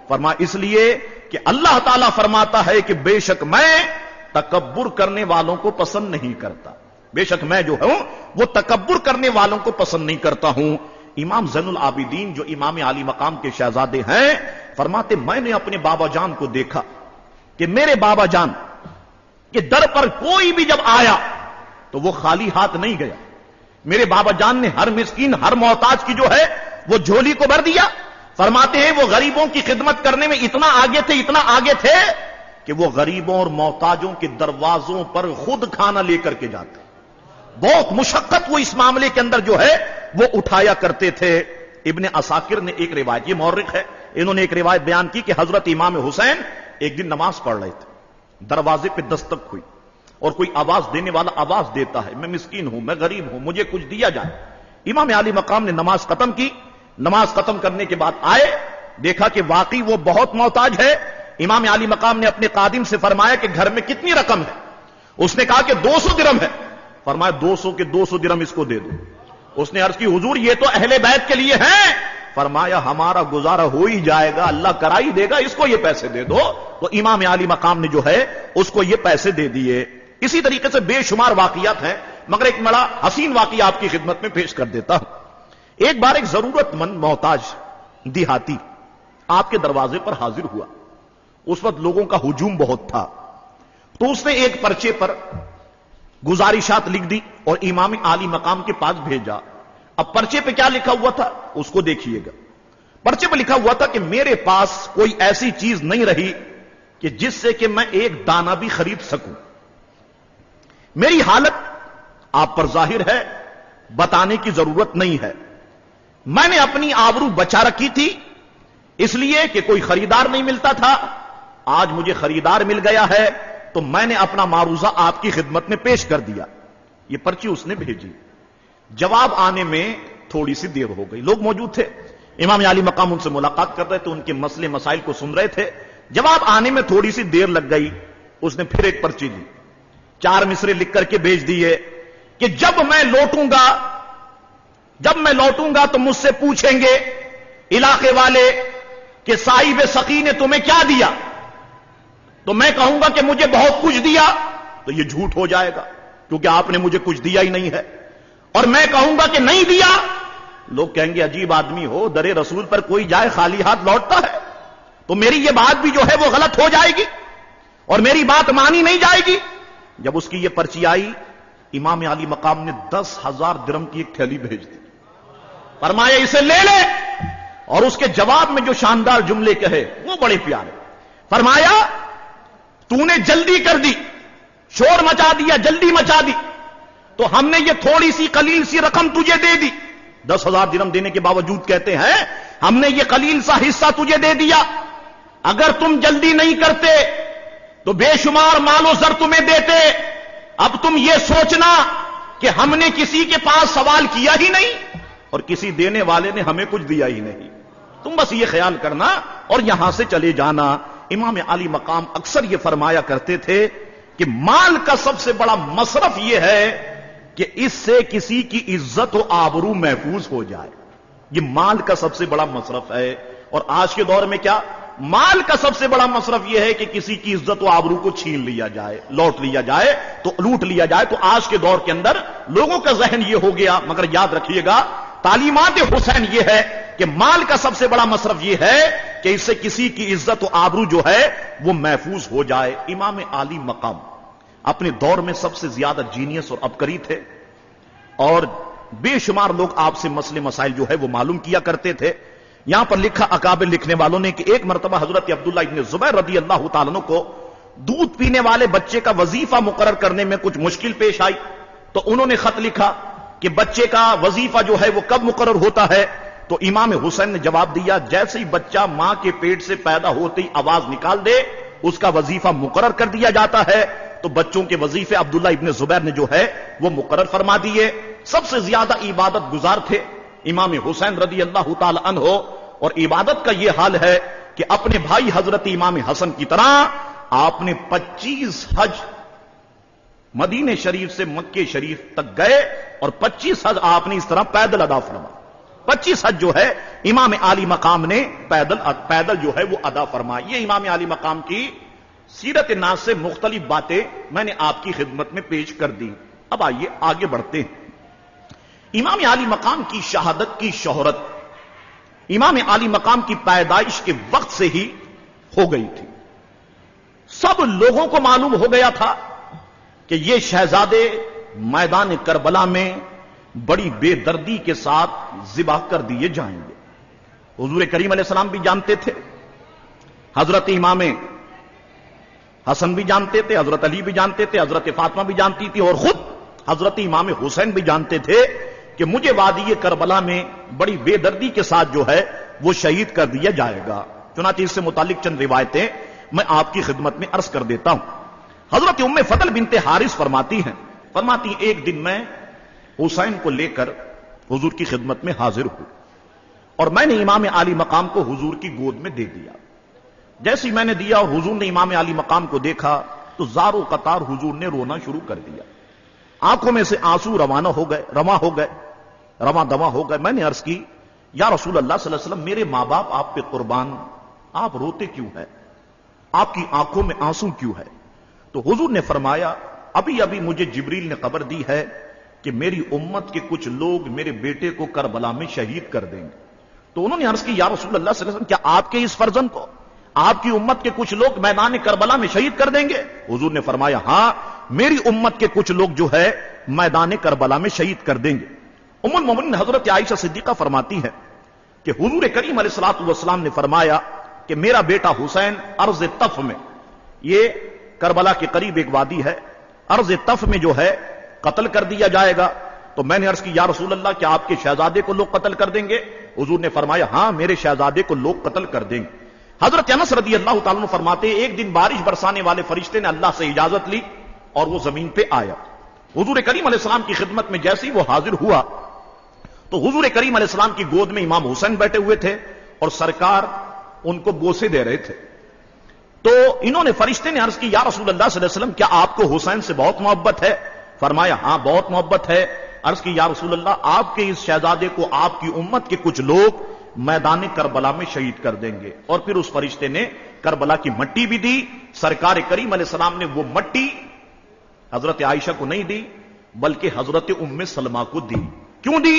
فرمایا اس لیے کہ اللہ تعالیٰ فرماتا ہے کہ بے شک میں تکبر کرنے والوں کو پسند نہیں کرتا، بے شک میں جو ہوں وہ تکبر کرنے والوں کو پسند نہیں کرتا ہوں۔ امام زین العابدین جو امام علی مقام کے شہزادے ہیں فرماتے میں نے اپنے بابا جان کو دیکھا کہ میرے بابا جان کہ در پر کوئی بھی جب آیا تو وہ خالی ہاتھ نہیں گیا، میرے بابا جان نے ہر مسکین ہر محتاج کی جو ہے وہ جھولی کو بھر دیا۔ فرماتے ہیں وہ غریبوں کی خدمت کرنے میں اتنا آگے تھے، اتنا آگے تھے کہ وہ غریبوں اور محتاجوں کے دروازوں پر خود کھانا لے کر کے جاتے، بہت مشقت وہ اس معاملے کے اندر جو ہے وہ اٹھایا کرتے تھے۔ ابن عساکر نے ایک روایت، یہ مورخ ہے، انہوں نے ایک روایت بیان کی کہ حضرت امام حسین ایک دن نماز پڑھ رہے تھے، دروازے پہ دستک ہوئی اور کوئی آواز دینے والا آواز دیتا ہے میں مسکین ہوں، میں غریب ہوں، مجھے کچھ دیا جائے۔ امام علی مقام نے نماز ختم کی، نماز ختم کرنے کے بعد آئے، دیکھا کہ واقعی وہ بہت محتاج ہے۔ امام علی مقام نے اپنے خادم سے فرمایا کہ گھر میں کتنی رقم ہے؟ اس نے کہا کہ 200 درہم ہے۔ فرمایا 200 کے 200 درہم اس کو دے دو۔ اس نے عرض کی حضور یہ تو اہل بیت کے لیے ہیں۔ فرمایا ہمارا گزارا ہو ہی جائے گا، اللہ کرا ہی دے گا، اس کو یہ پیسے دے دو۔ تو امام علی مقام نے جو ہے اس کو یہ پیسے دے دیے۔ اسی طریقے سے بے شمار واقعات ہیں، مگر ایک بڑا حسین واقعہ آپ کی خدمت میں پیش کر دیتا ہوں۔ ایک بار ایک ضرورت مند محتاج دیہاتی آپ کے دروازے پر حاضر ہوا، اس وقت لوگوں کا ہجوم بہت تھا، تو اس نے ایک پرچے پر گزارشات لکھ دی اور امام علی مقام کے پاس بھیجا۔ اب پرچے پہ کیا لکھا ہوا تھا اس کو دیکھیے گا۔ پرچے پہ لکھا ہوا تھا کہ میرے پاس کوئی ایسی چیز نہیں رہی کہ جس سے کہ میں ایک دانہ بھی خرید سکوں، میری حالت آپ پر ظاہر ہے، بتانے کی ضرورت نہیں ہے، میں نے اپنی آبرو بچا رکھی تھی اس لیے کہ کوئی خریدار نہیں ملتا تھا، آج مجھے خریدار مل گیا ہے تو میں نے اپنا معروضہ آپ کی خدمت میں پیش کر دیا۔ یہ پرچی اس نے بھیجی، جواب آنے میں تھوڑی سی دیر ہو گئی، لوگ موجود تھے، امام علی مقام ان سے ملاقات کر رہے تھے، ان کے مسئلے مسائل کو سن رہے تھے، جواب آنے میں تھوڑی سی دیر لگ گئی۔ اس نے پھر ایک پرچی لی، 4 مصرے لکھ کر کے بھیج دیے کہ جب میں لوٹوں گا تو مجھ سے پوچھیں گے علاقے والے کہ صاحب سخی نے تمہیں کیا دیا، تو میں کہوں گا کہ مجھے بہت کچھ دیا، تو یہ جھوٹ ہو جائے گا کیونکہ آپ نے مجھے کچھ دیا ہی نہیں ہے، اور میں کہوں گا کہ نہیں دیا لوگ کہیں گے عجیب آدمی ہو، درے رسول پر کوئی جائے خالی ہاتھ لوٹتا ہے، تو میری یہ بات بھی جو ہے وہ غلط ہو جائے گی اور میری بات مانی نہیں جائے گی۔ جب اس کی یہ پرچی آئی، امام علی مقام نے 10,000 درم کی ایک تھیلی بھیج دی، فرمایا اسے لے لے، اور اس کے جواب میں جو شاندار جملے کہے وہ بڑے پیارے۔ فرمایا تو نے جلدی کر دی، شور مچا دیا، جلدی مچا دی، تو ہم نے یہ تھوڑی سی قلیل سی رقم تجھے دے دی۔ 10,000 درم دینے کے باوجود کہتے ہیں ہم نے یہ قلیل سا حصہ تجھے دے دیا، اگر تم جلدی نہیں کرتے تو بے شمار مال و زر تمہیں دیتے۔ اب تم یہ سوچنا کہ ہم نے کسی کے پاس سوال کیا ہی نہیں اور کسی دینے والے نے ہمیں کچھ دیا ہی نہیں، تم بس یہ خیال کرنا اور یہاں سے چلے جانا۔ امام علی مقام اکثر یہ فرمایا کرتے تھے کہ مال کا سب سے بڑا مصرف یہ ہے کہ اس سے کسی کی عزت و آبرو محفوظ ہو جائے، یہ مال کا سب سے بڑا مصرف ہے۔ اور آج کے دور میں کیا مال کا سب سے بڑا مصرف یہ ہے کہ کسی کی عزت و آبرو کو چھین لیا جائے، لوٹ لیا جائے، تو لوٹ لیا جائے۔ تو آج کے دور کے اندر لوگوں کا ذہن یہ ہو گیا، مگر یاد رکھیے گا تعلیمات حسین یہ ہے کہ مال کا سب سے بڑا مصرف یہ ہے کہ اس سے کسی کی عزت و آبرو جو ہے وہ محفوظ ہو جائے۔ امام علی مقام اپنے دور میں سب سے زیادہ جینیس اور عبقری تھے، اور بے شمار لوگ آپ سے مسئلے مسائل جو ہے وہ معلوم کیا کرتے تھے۔ یہاں پر لکھا اکابر لکھنے والوں نے کہ ایک مرتبہ حضرت عبداللہ ابن زبیر رضی اللہ تعالیٰ عنہ کو دودھ پینے والے بچے کا وظیفہ مقرر کرنے میں کچھ مشکل پیش آئی، تو انہوں نے خط لکھا کہ بچے کا وظیفہ جو ہے وہ کب مقرر ہوتا ہے؟ تو امام حسین نے جواب دیا جیسے ہی بچہ ماں کے پیٹ سے پیدا ہوتے ہی آواز نکال دے اس کا وظیفہ مقرر کر دیا جاتا ہے۔ تو بچوں کے وظیفے عبداللہ ابن زبیر نے جو ہے وہ مقرر فرما دیے۔ سب سے زیادہ عبادت گزار تھے امام حسین رضی اللہ تعالی عنہ، اور عبادت کا یہ حال ہے کہ اپنے بھائی حضرت امام حسن کی طرح آپ نے 25 حج مدینہ شریف سے مکہ شریف تک گئے، اور 25 حج آپ نے اس طرح پیدل ادا فرما۔ 25 حج جو ہے امام علی مقام نے پیدل جو ہے وہ ادا فرما۔ یہ امام علی مقام کی سیرت ناز سے مختلف باتیں میں نے آپ کی خدمت میں پیش کر دی۔ اب آئیے آگے بڑھتے ہیں۔ امام علی مقام کی شہادت کی شہرت امام علی مقام کی پیدائش کے وقت سے ہی ہو گئی تھی۔ سب لوگوں کو معلوم ہو گیا تھا کہ یہ شہزادے میدان کربلا میں بڑی بے دردی کے ساتھ ذبح کر دیے جائیں گے۔ حضور کریم علیہ السلام بھی جانتے تھے، حضرت امام حسن بھی جانتے تھے، حضرت علی بھی جانتے تھے، حضرت فاطمہ بھی جانتی تھی، اور خود حضرت امام حسین بھی جانتے تھے کہ مجھے وادی کربلا میں بڑی بے دردی کے ساتھ جو ہے وہ شہید کر دیا جائے گا۔ چنانچہ اس سے متعلق چند روایتیں میں آپ کی خدمت میں عرض کر دیتا ہوں۔ حضرت ام فضل بنت حارث فرماتی ہیں ایک دن میں حسین کو لے کر حضور کی خدمت میں حاضر ہوں، اور میں نے امام علی مقام کو حضور کی گود میں دے دیا۔ جیسی میں نے دیا اور حضور نے امام علی مقام کو دیکھا تو زار و قطار حضور نے رونا شروع کر دیا، آنکھوں میں سے آنسو رواں دواں ہو گئے۔ میں نے عرض کی یا رسول اللہ صلی اللہ علیہ وسلم، میرے ماں باپ آپ پہ قربان، آپ روتے کیوں ہیں؟ آپ کی آنکھوں میں آنسو کیوں ہے؟ تو حضور نے فرمایا ابھی ابھی مجھے جبریل نے خبر دی ہے کہ میری امت کے کچھ لوگ میرے بیٹے کو کربلا میں شہید کر دیں گے۔ تو انہوں نے عرض کی یا رسول اللہ صلی اللہ علیہ وسلم، کیا آپ کے اس فرزند کو آپ کی امت کے کچھ لوگ میدان کربلا میں شہید کر دیں گے؟ حضور نے فرمایا ہاں، میری امت کے کچھ لوگ جو ہے میدان کربلا میں شہید کر دیں گے۔ ام المومنین حضرت عائشہ صدیقہ فرماتی ہے کہ حضور کریم علیہ الصلوۃ والسلام نے فرمایا کہ میرا بیٹا حسین ارض طف میں، یہ کربلا کے قریب ایک وادی ہے، ارض طف میں جو ہے قتل کر دیا جائے گا۔ تو میں نے عرض کی یا رسول اللہ، کیا آپ کے شہزادے کو لوگ قتل کر دیں گے؟ حضور نے فرمایا ہاں، میرے شہزادے کو لوگ قتل کر دیں گے۔ حضرت انس رضی اللہ تعالیٰ عنہ فرماتے ایک دن بارش برسانے والے فرشتے نے اللہ سے اجازت لی اور وہ زمین پہ آیا۔ حضور کریم علیہ السلام کی خدمت میں جیسے ہی وہ حاضر ہوا تو حضور کریم علیہ السلام کی گود میں امام حسین بیٹھے ہوئے تھے اور سرکار ان کو بوسے دے رہے تھے۔ تو انہوں نے فرشتے نے عرض کی یا رسول اللہ صلی اللہ علیہ وسلم، کیا آپ کو حسین سے بہت محبت ہے؟ فرمایا ہاں بہت محبت ہے۔ عرض کی یا رسول اللہ، آپ کے اس شہزادے کو آپ کی امت کے کچھ لوگ میدان کربلا میں شہید کر دیں گے۔ اور پھر اس فرشتے نے کربلا کی مٹی بھی دی۔ سرکار کریم علیہ السلام نے وہ مٹی حضرت عائشہ کو نہیں دی بلکہ حضرت ام سلمہ کو دی۔ کیوں دی؟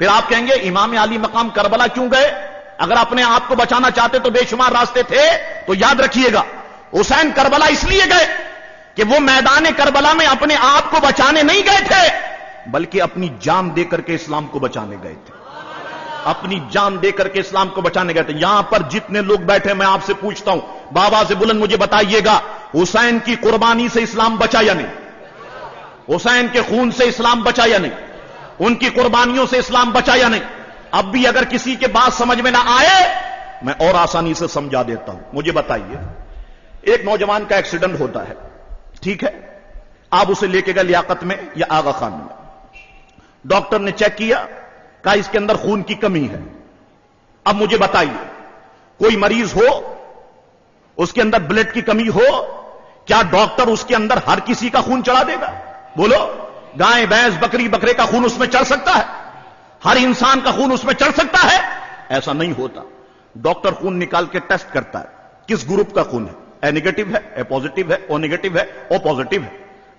پھر آپ کہیں گے امام علی مقام کربلا کیوں گئے؟ اگر اپنے آپ کو بچانا چاہتے تو بے شمار راستے تھے. تو یاد رکھیے گا حسین کربلا اس لیے گئے کہ وہ میدان کربلا میں اپنے آپ کو بچانے نہیں گئے تھے بلکہ اپنی جان دے کر کے اسلام کو بچانے گئے تھے. اپنی جان دے کر کے اسلام کو بچانے گئے تھے. یہاں پر جتنے لوگ بیٹھے میں آپ سے پوچھتا ہوں بابا سے بلند مجھے بتائیے گا حسین کی قربانی سے اسلام بچا یا نہیں؟ حسین کے خون سے اسلام بچا یا نہیں؟ ان کی قربانیوں سے اسلام بچا یا نہیں؟ اب بھی اگر کسی کے بات سمجھ میں نہ آئے میں اور آسانی سے سمجھا دیتا ہوں. مجھے بتائیے ایک نوجوان کا ایکسیڈنٹ ہوتا ہے, ٹھیک ہے, آپ اسے لے کے گئے لیاقت میں یا آغا خان میں. ڈاکٹر نے چیک کیا, کہا اس کے اندر خون کی کمی ہے. اب مجھے بتائیے کوئی مریض ہو اس کے اندر بلڈ کی کمی ہو, کیا ڈاکٹر اس کے اندر ہر کسی کا خون چڑھا دے گا؟ بولو, گائے بھینس بکری بکرے کا خون اس میں چڑھ سکتا ہے؟ ہر انسان کا خون اس میں چڑھ سکتا ہے؟ ایسا نہیں ہوتا. ڈاکٹر خون نکال کے ٹیسٹ کرتا ہے کس گروپ کا خون ہے, اے نیگیٹو ہے, اے پازیٹو ہے, او نیگیٹو ہے, او پازیٹو ہے.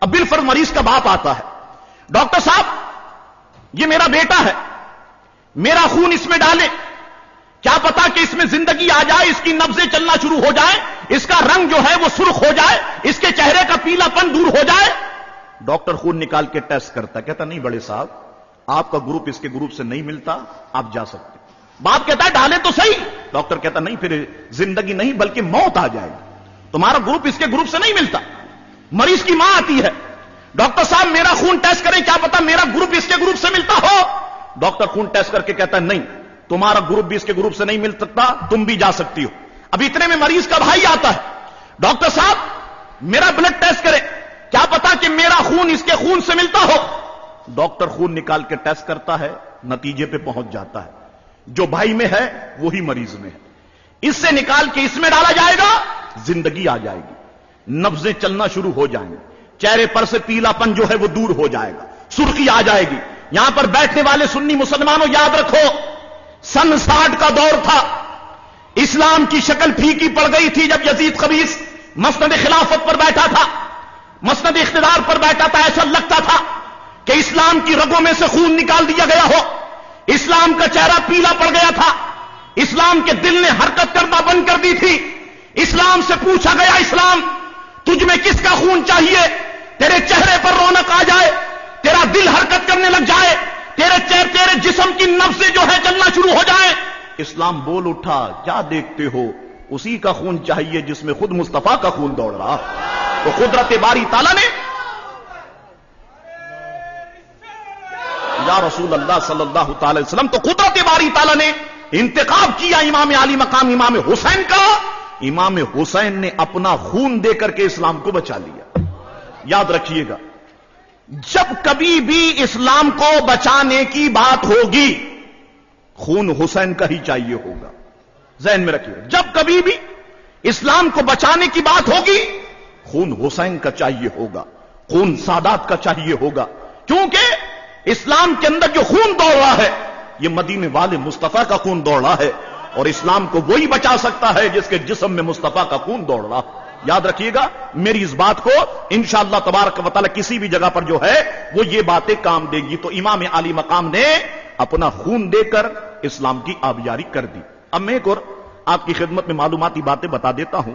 اب بالفرض مریض کا باپ آتا ہے, ڈاکٹر صاحب یہ میرا بیٹا ہے, میرا خون اس میں ڈالیں, کیا پتا کہ اس میں زندگی آ جائے, اس کی نبضیں چلنا شروع ہو جائیں, اس کا رنگ جو ہے وہ سرخ ہو جائے, اس کے چہرے کا پیلا پن دور ہو جائے. ڈاکٹر خون نکال کے ٹیسٹ کرتا, کہتا نہیں بڑے صاحب آپ کا گروپ اس کے گروپ سے نہیں ملتا, آپ جا سکتے. باپ کہتا ہے ڈالے تو صحیح. ڈاکٹر کہتا نہیں پھر زندگی نہیں بلکہ موت آ جائے گی, تمہارا گروپ اس کے گروپ سے نہیں ملتا. مریض کی ماں آتی ہے, ڈاکٹر صاحب میرا خون ٹیسٹ کریں, کیا پتا میرا گروپ اس کے گروپ سے ملتا ہو. ڈاکٹر خون ٹیسٹ کر کے کہتا ہے نہیں تمہارا گروپ بھی اس کے گروپ سے نہیں مل سکتا, تم بھی جا سکتی ہو. اب اتنے میں مریض کا بھائی آتا ہے, ڈاکٹر صاحب میرا بلڈ ٹیسٹ کرے, کیا پتا کہ میرا خون اس کے خون سے ملتا ہو. ڈاکٹر خون نکال کے ٹیسٹ کرتا ہے, نتیجے پہ پہنچ جاتا ہے جو بھائی میں ہے وہی مریض میں ہے. اس سے نکال کے اس میں ڈالا جائے گا, زندگی آ جائے گی, نبضیں چلنا شروع ہو جائیں گے, چہرے پر سے پیلا پن جو ہے وہ دور ہو جائے گا, سرخی آ جائے گی. یہاں پر بیٹھنے والے سنی مسلمانوں یاد رکھو سن 60 کا دور تھا, اسلام کی شکل پھیکی پڑ گئی تھی جب یزید خبیث مسند خلافت پر بیٹھا تھا, مسند اقتدار پر بیٹھا تھا. ایسا لگتا تھا کہ اسلام کی رگوں میں سے خون نکال دیا گیا ہو, اسلام کا چہرہ پیلا پڑ گیا تھا, اسلام کے دل نے حرکت کرنا بند کر دی تھی. اسلام سے پوچھا گیا اسلام تجھ میں کس کا خون چاہیے, تیرے چہرے پر رونق آ جائے, تیرا دل حرکت کرنے لگ جائے, تیرے جسم کی نبضیں جو ہے چلنا شروع ہو جائے. اسلام بول اٹھا کیا دیکھتے ہو, اسی کا خون چاہیے جس میں خود مصطفیٰ کا خون دوڑ رہا. تو قدرت باری تعالیٰ نے یا رسول اللہ صلی اللہ تعالی وسلم, تو قدرت باری تعالیٰ نے انتخاب کیا امام علی مقام امام حسین کا. امام حسین نے اپنا خون دے کر کے اسلام کو بچا لیا. یاد رکھیے گا جب کبھی بھی اسلام کو بچانے کی بات ہوگی خون حسین کا ہی چاہیے ہوگا. ذہن میں رکھیے, جب کبھی بھی اسلام کو بچانے کی بات ہوگی خون حسین کا چاہیے ہوگا, خون سادات کا چاہیے ہوگا. کیونکہ اسلام کے اندر جو خون دوڑ رہا ہے یہ مدینے والے مصطفیٰ کا خون دوڑ رہا ہے, اور اسلام کو وہی بچا سکتا ہے جس کے جسم میں مصطفیٰ کا خون دوڑ رہا. یاد رکھیے گا میری اس بات کو, انشاءاللہ تبارک و تعالی کسی بھی جگہ پر جو ہے وہ یہ باتیں کام دے گی. تو امام علی مقام نے اپنا خون دے کر اسلام کی آبیاری کر دی. اب میں ایک اور آپ کی خدمت میں معلوماتی باتیں بتا دیتا ہوں.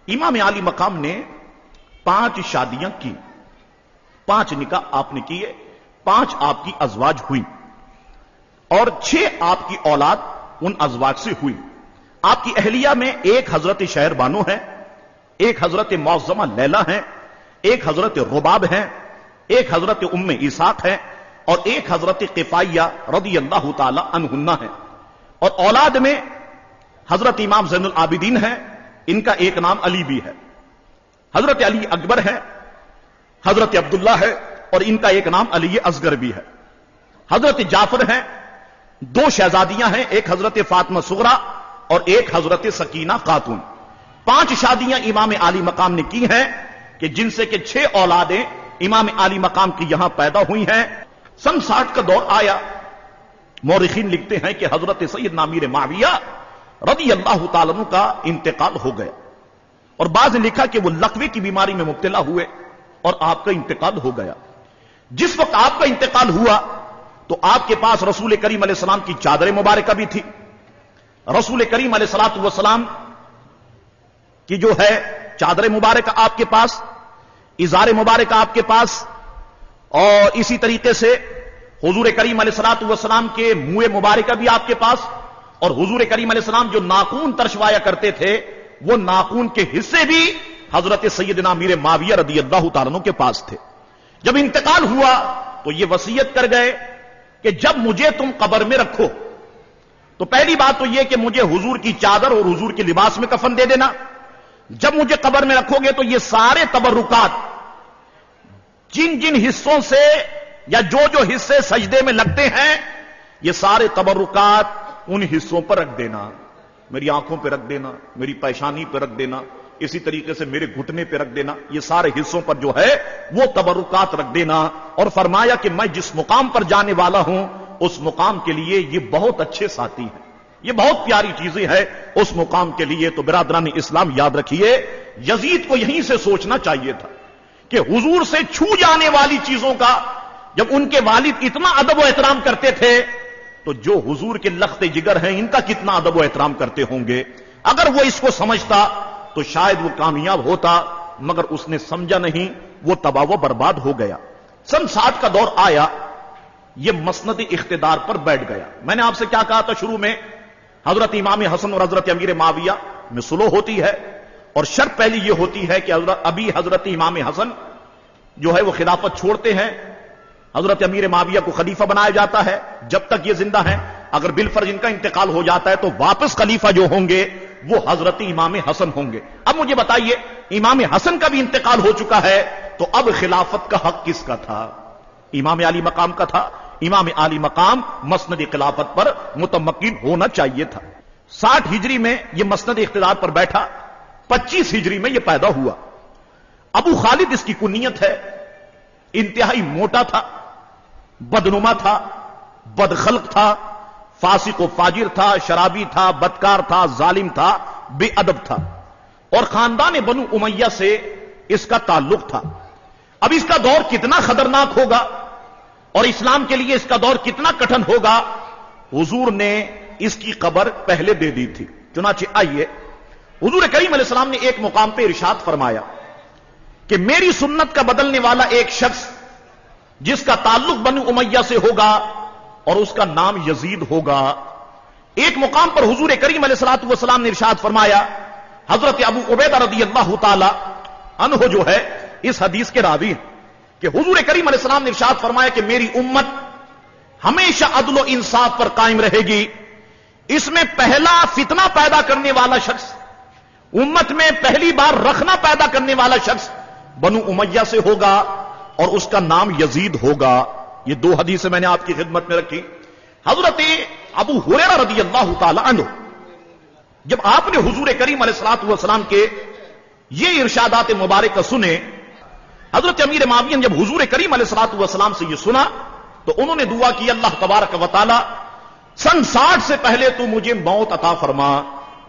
امام علی مقام نے 5 شادیاں کی, 5 نکاح آپ نے کیے, 5 آپ کی ازواج ہوئی, اور 6 آپ کی اولاد ان ازواج سے ہوئی. آپ کی اہلیہ میں ایک حضرت شہر بانو ہے, ایک حضرت معظمہ لیلا ہیں, ایک حضرت رباب ہیں, ایک حضرت ام اسحاق ہیں, اور ایک حضرت قفائیہ رضی اللہ تعالی عنہن ہیں. اور اولاد میں حضرت امام زین العابدین ہیں, ان کا ایک نام علی بھی ہے, حضرت علی اکبر ہے, حضرت عبداللہ ہے, اور ان کا ایک نام علی اصغر بھی ہے. حضرت جعفر ہیں, 2 شہزادیاں ہیں, ایک حضرت فاطمہ صغرا اور ایک حضرت سکینہ خاتون. 5 شادیاں امام علی مقام نے کی ہیں کہ جن سے کہ 6 اولادیں امام علی مقام کی یہاں پیدا ہوئی ہیں. سن 60 کا دور آیا, مورخین لکھتے ہیں کہ حضرت سیدنا امیر معاویہ رضی اللہ تعالیٰ عنہ کا انتقال ہو گیا, اور بعض نے لکھا کہ وہ لقوے کی بیماری میں مبتلا ہوئے اور آپ کا انتقال ہو گیا. جس وقت آپ کا انتقال ہوا تو آپ کے پاس رسول کریم علیہ السلام کی چادر مبارکہ بھی تھی. رسول کریم علیہ السلام کی جو ہے چادر مبارکہ آپ کے پاس، ازار مبارکہ آپ کے پاس، اور اسی طریقے سے حضور کریم علیہ السلام کے منہ مبارکہ بھی آپ کے پاس، اور حضور کریم علیہ السلام جو ناخون ترشوایا کرتے تھے وہ ناخون کے حصے بھی حضرت سیدنا امیر معاویہ رضی اللہ تعالیٰ عنہ کے پاس تھے. جب انتقال ہوا تو یہ وصیت کر گئے کہ جب مجھے تم قبر میں رکھو تو پہلی بات تو یہ کہ مجھے حضور کی چادر اور حضور کے لباس میں کفن دے دینا. جب مجھے قبر میں رکھو گے تو یہ سارے تبرکات جن جن حصوں سے یا جو جو حصے سجدے میں لگتے ہیں یہ سارے تبرکات ان حصوں پر رکھ دینا. میری آنکھوں پہ رکھ دینا، میری پیشانی پہ رکھ دینا، اسی طریقے سے میرے گھٹنے پہ رکھ دینا، یہ سارے حصوں پر جو ہے وہ تبرکات رکھ دینا. اور فرمایا کہ میں جس مقام پر جانے والا ہوں اس مقام کے لیے یہ بہت اچھے ساتھی ہیں، یہ بہت پیاری چیزیں ہیں اس مقام کے لیے. تو برادران اسلام یاد رکھیے، یزید کو یہیں سے سوچنا چاہیے تھا کہ حضور سے چھو جانے والی چیزوں کا جب ان کے والد اتنا ادب و احترام کرتے تھے تو جو حضور کے لخت جگر ہیں ان کا کتنا ادب و احترام کرتے ہوں گے. اگر وہ اس کو سمجھتا تو شاید وہ کامیاب ہوتا، مگر اس نے سمجھا نہیں، وہ تباہ و برباد ہو گیا. سن 60 کا دور آیا، یہ مسند اقتدار پر بیٹھ گیا. میں نے آپ سے کیا کہا تھا شروع میں؟ حضرت امام حسن اور حضرت امیر معاویہ میں صلح ہوتی ہے، اور شرط پہلی یہ ہوتی ہے کہ ابھی حضرت امام حسن جو ہے وہ خلافت چھوڑتے ہیں، حضرت امیر معاویہ کو خلیفہ بنایا جاتا ہے جب تک یہ زندہ ہیں. اگر بالفرض ان کا انتقال ہو جاتا ہے تو واپس خلیفہ جو ہوں گے وہ حضرت امام حسن ہوں گے. اب مجھے بتائیے، امام حسن کا بھی انتقال ہو چکا ہے تو اب خلافت کا حق کس کا تھا؟ امام علی مقام کا تھا. امام علی مقام مسند خلافت پر متمکن ہونا چاہیے تھا. 60 ہجری میں یہ مسند اقتدار پر بیٹھا، 25 ہجری میں یہ پیدا ہوا. ابو خالد اس کی کنیت ہے. انتہائی موٹا تھا، بدنما تھا، بدخلق تھا، فاسق و فاجر تھا، شرابی تھا، بدکار تھا، ظالم تھا، بے ادب تھا، اور خاندان بنو امیہ سے اس کا تعلق تھا. اب اس کا دور کتنا خطرناک ہوگا اور اسلام کے لیے اس کا دور کتنا کٹھن ہوگا، حضور نے اس کی قبر پہلے دے دی تھی. چنانچہ آئیے، حضور کریم علیہ السلام نے ایک مقام پہ ارشاد فرمایا کہ میری سنت کا بدلنے والا ایک شخص جس کا تعلق بنو امیہ سے ہوگا اور اس کا نام یزید ہوگا. ایک مقام پر حضور کریم علیہ السلام نے ارشاد فرمایا، حضرت ابو عبیدہ رضی اللہ تعالی عنہ جو ہے اس حدیث کے راوی ہیں، کہ حضور کریم علیہ السلام نے ارشاد فرمایا کہ میری امت ہمیشہ عدل و انصاف پر قائم رہے گی. اس میں پہلا فتنہ پیدا کرنے والا شخص، امت میں پہلی بار رکھنا پیدا کرنے والا شخص بنو امیہ سے ہوگا اور اس کا نام یزید ہوگا. یہ 2 حدیثیں میں نے آپ کی خدمت میں رکھی. حضرت ابو ہریرہ رضی اللہ تعالی عنہ جب آپ نے حضور کریم علیہ السلام کے یہ ارشادات مبارکہ سنے، حضرت امیر معاویہ نے جب حضور کریم علیہ السلام سے یہ سنا تو انہوں نے دعا کی، اللہ تبارک و تعالی سن 60 سے پہلے تو مجھے موت عطا فرما.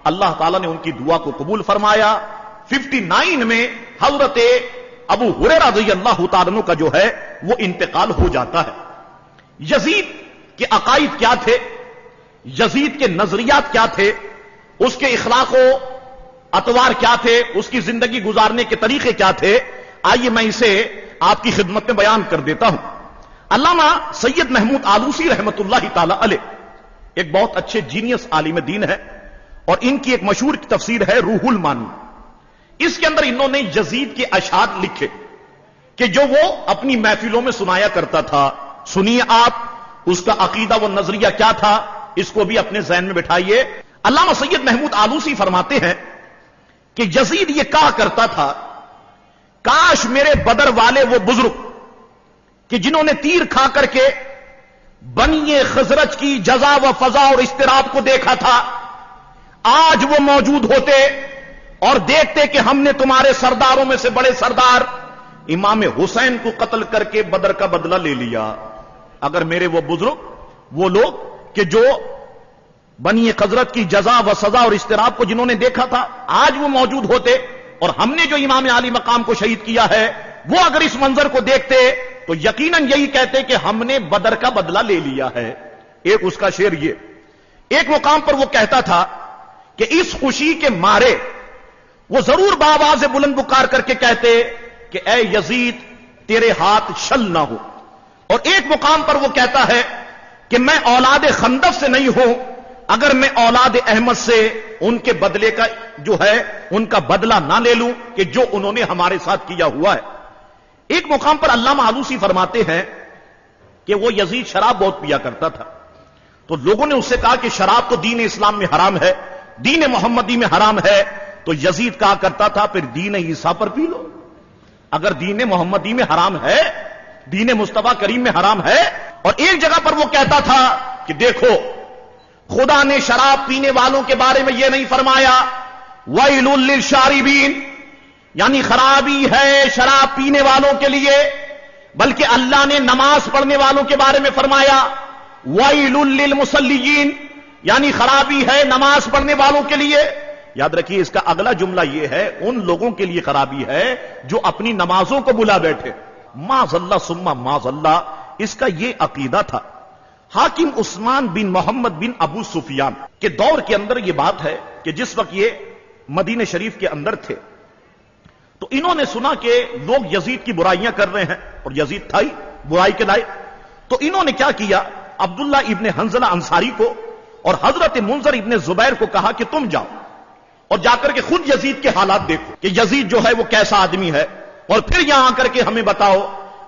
اللہ تعالیٰ نے ان کی دعا کو قبول فرمایا. 59 میں حضرت ابو ہریرہ رضی اللہ تعالیٰ عنہ کا جو ہے وہ انتقال ہو جاتا ہے. یزید کے عقائد کیا تھے، یزید کے نظریات کیا تھے، اس کے اخلاق و اطوار کیا تھے، اس کی زندگی گزارنے کے طریقے کیا تھے، آئیے میں اسے آپ کی خدمت میں بیان کر دیتا ہوں. علامہ سید محمود آلوسی رحمت اللہ تعالی علیہ ایک بہت اچھے جینیس عالم دین ہے، اور ان کی ایک مشہور تفسیر ہے روح المانی. اس کے اندر انہوں نے یزید کے اشعار لکھے کہ جو وہ اپنی محفلوں میں سنایا کرتا تھا. سنیے آپ اس کا عقیدہ و نظریہ کیا تھا، اس کو بھی اپنے ذہن میں بٹھائیے. علامہ سید محمود آلوسی فرماتے ہیں کہ یزید یہ کہا کرتا تھا، کاش میرے بدر والے وہ بزرگ کہ جنہوں نے تیر کھا کر کے بنی خزرج کی جزا و فضا اور اضطراب کو دیکھا تھا، آج وہ موجود ہوتے اور دیکھتے کہ ہم نے تمہارے سرداروں میں سے بڑے سردار امام حسین کو قتل کر کے بدر کا بدلہ لے لیا. اگر میرے وہ بزرگ، وہ لوگ کہ جو بنی خزرج کی جزا و سزا اور اضطراب کو جنہوں نے دیکھا تھا، آج وہ موجود ہوتے اور ہم نے جو امام علی مقام کو شہید کیا ہے وہ اگر اس منظر کو دیکھتے تو یقیناً یہی کہتے کہ ہم نے بدر کا بدلہ لے لیا ہے. ایک اس کا شعر یہ. ایک مقام پر وہ کہتا تھا کہ اس خوشی کے مارے وہ ضرور بآواز بلند پکار کر کے کہتے کہ اے یزید تیرے ہاتھ شل نہ ہو. اور ایک مقام پر وہ کہتا ہے کہ میں اولاد خندق سے نہیں ہوں، اگر میں اولاد احمد سے ان کے بدلے کا جو ہے ان کا بدلہ نہ لے لوں کہ جو انہوں نے ہمارے ساتھ کیا ہوا ہے. ایک مقام پر علامہ آلوسی فرماتے ہیں کہ وہ یزید شراب بہت پیا کرتا تھا، تو لوگوں نے اس سے کہا کہ شراب تو دین اسلام میں حرام ہے، دین محمدی میں حرام ہے. تو یزید کہا کرتا تھا پھر دین عیسیٰ پر پی لو. اگر دین محمدی میں حرام ہے، دین مصطفیٰ کریم میں حرام ہے. اور ایک جگہ پر وہ کہتا تھا کہ دیکھو خدا نے شراب پینے والوں کے بارے میں یہ نہیں فرمایا وَيْلٌ لِّلشَّارِبِينَ، یعنی خرابی ہے شراب پینے والوں کے لیے، بلکہ اللہ نے نماز پڑھنے والوں کے بارے میں فرمایا وَيْلٌ لِّلْمُصَلِّينَ، یعنی خرابی ہے نماز پڑھنے والوں کے لیے. یاد رکھیے اس کا اگلا جملہ یہ ہے ان لوگوں کے لیے خرابی ہے جو اپنی نمازوں کو بلا بیٹھے. معاذ اللہ ثم معاذ اللہ، اس کا یہ عقیدہ تھا. حاکم عثمان بن محمد بن ابو سفیان کے دور کے اندر یہ بات ہے کہ جس وقت یہ مدینہ شریف کے اندر تھے تو انہوں نے سنا کہ لوگ یزید کی برائیاں کر رہے ہیں، اور یزید تھا ہی برائی کے لائق. تو انہوں نے کیا کیا، عبداللہ ابن حنظلہ انصاری کو اور حضرت منذر ابن زبیر کو کہا کہ تم جاؤ اور جا کر کے خود یزید کے حالات دیکھو کہ یزید جو ہے وہ کیسا آدمی ہے، اور پھر یہاں آ کر کے ہمیں بتاؤ.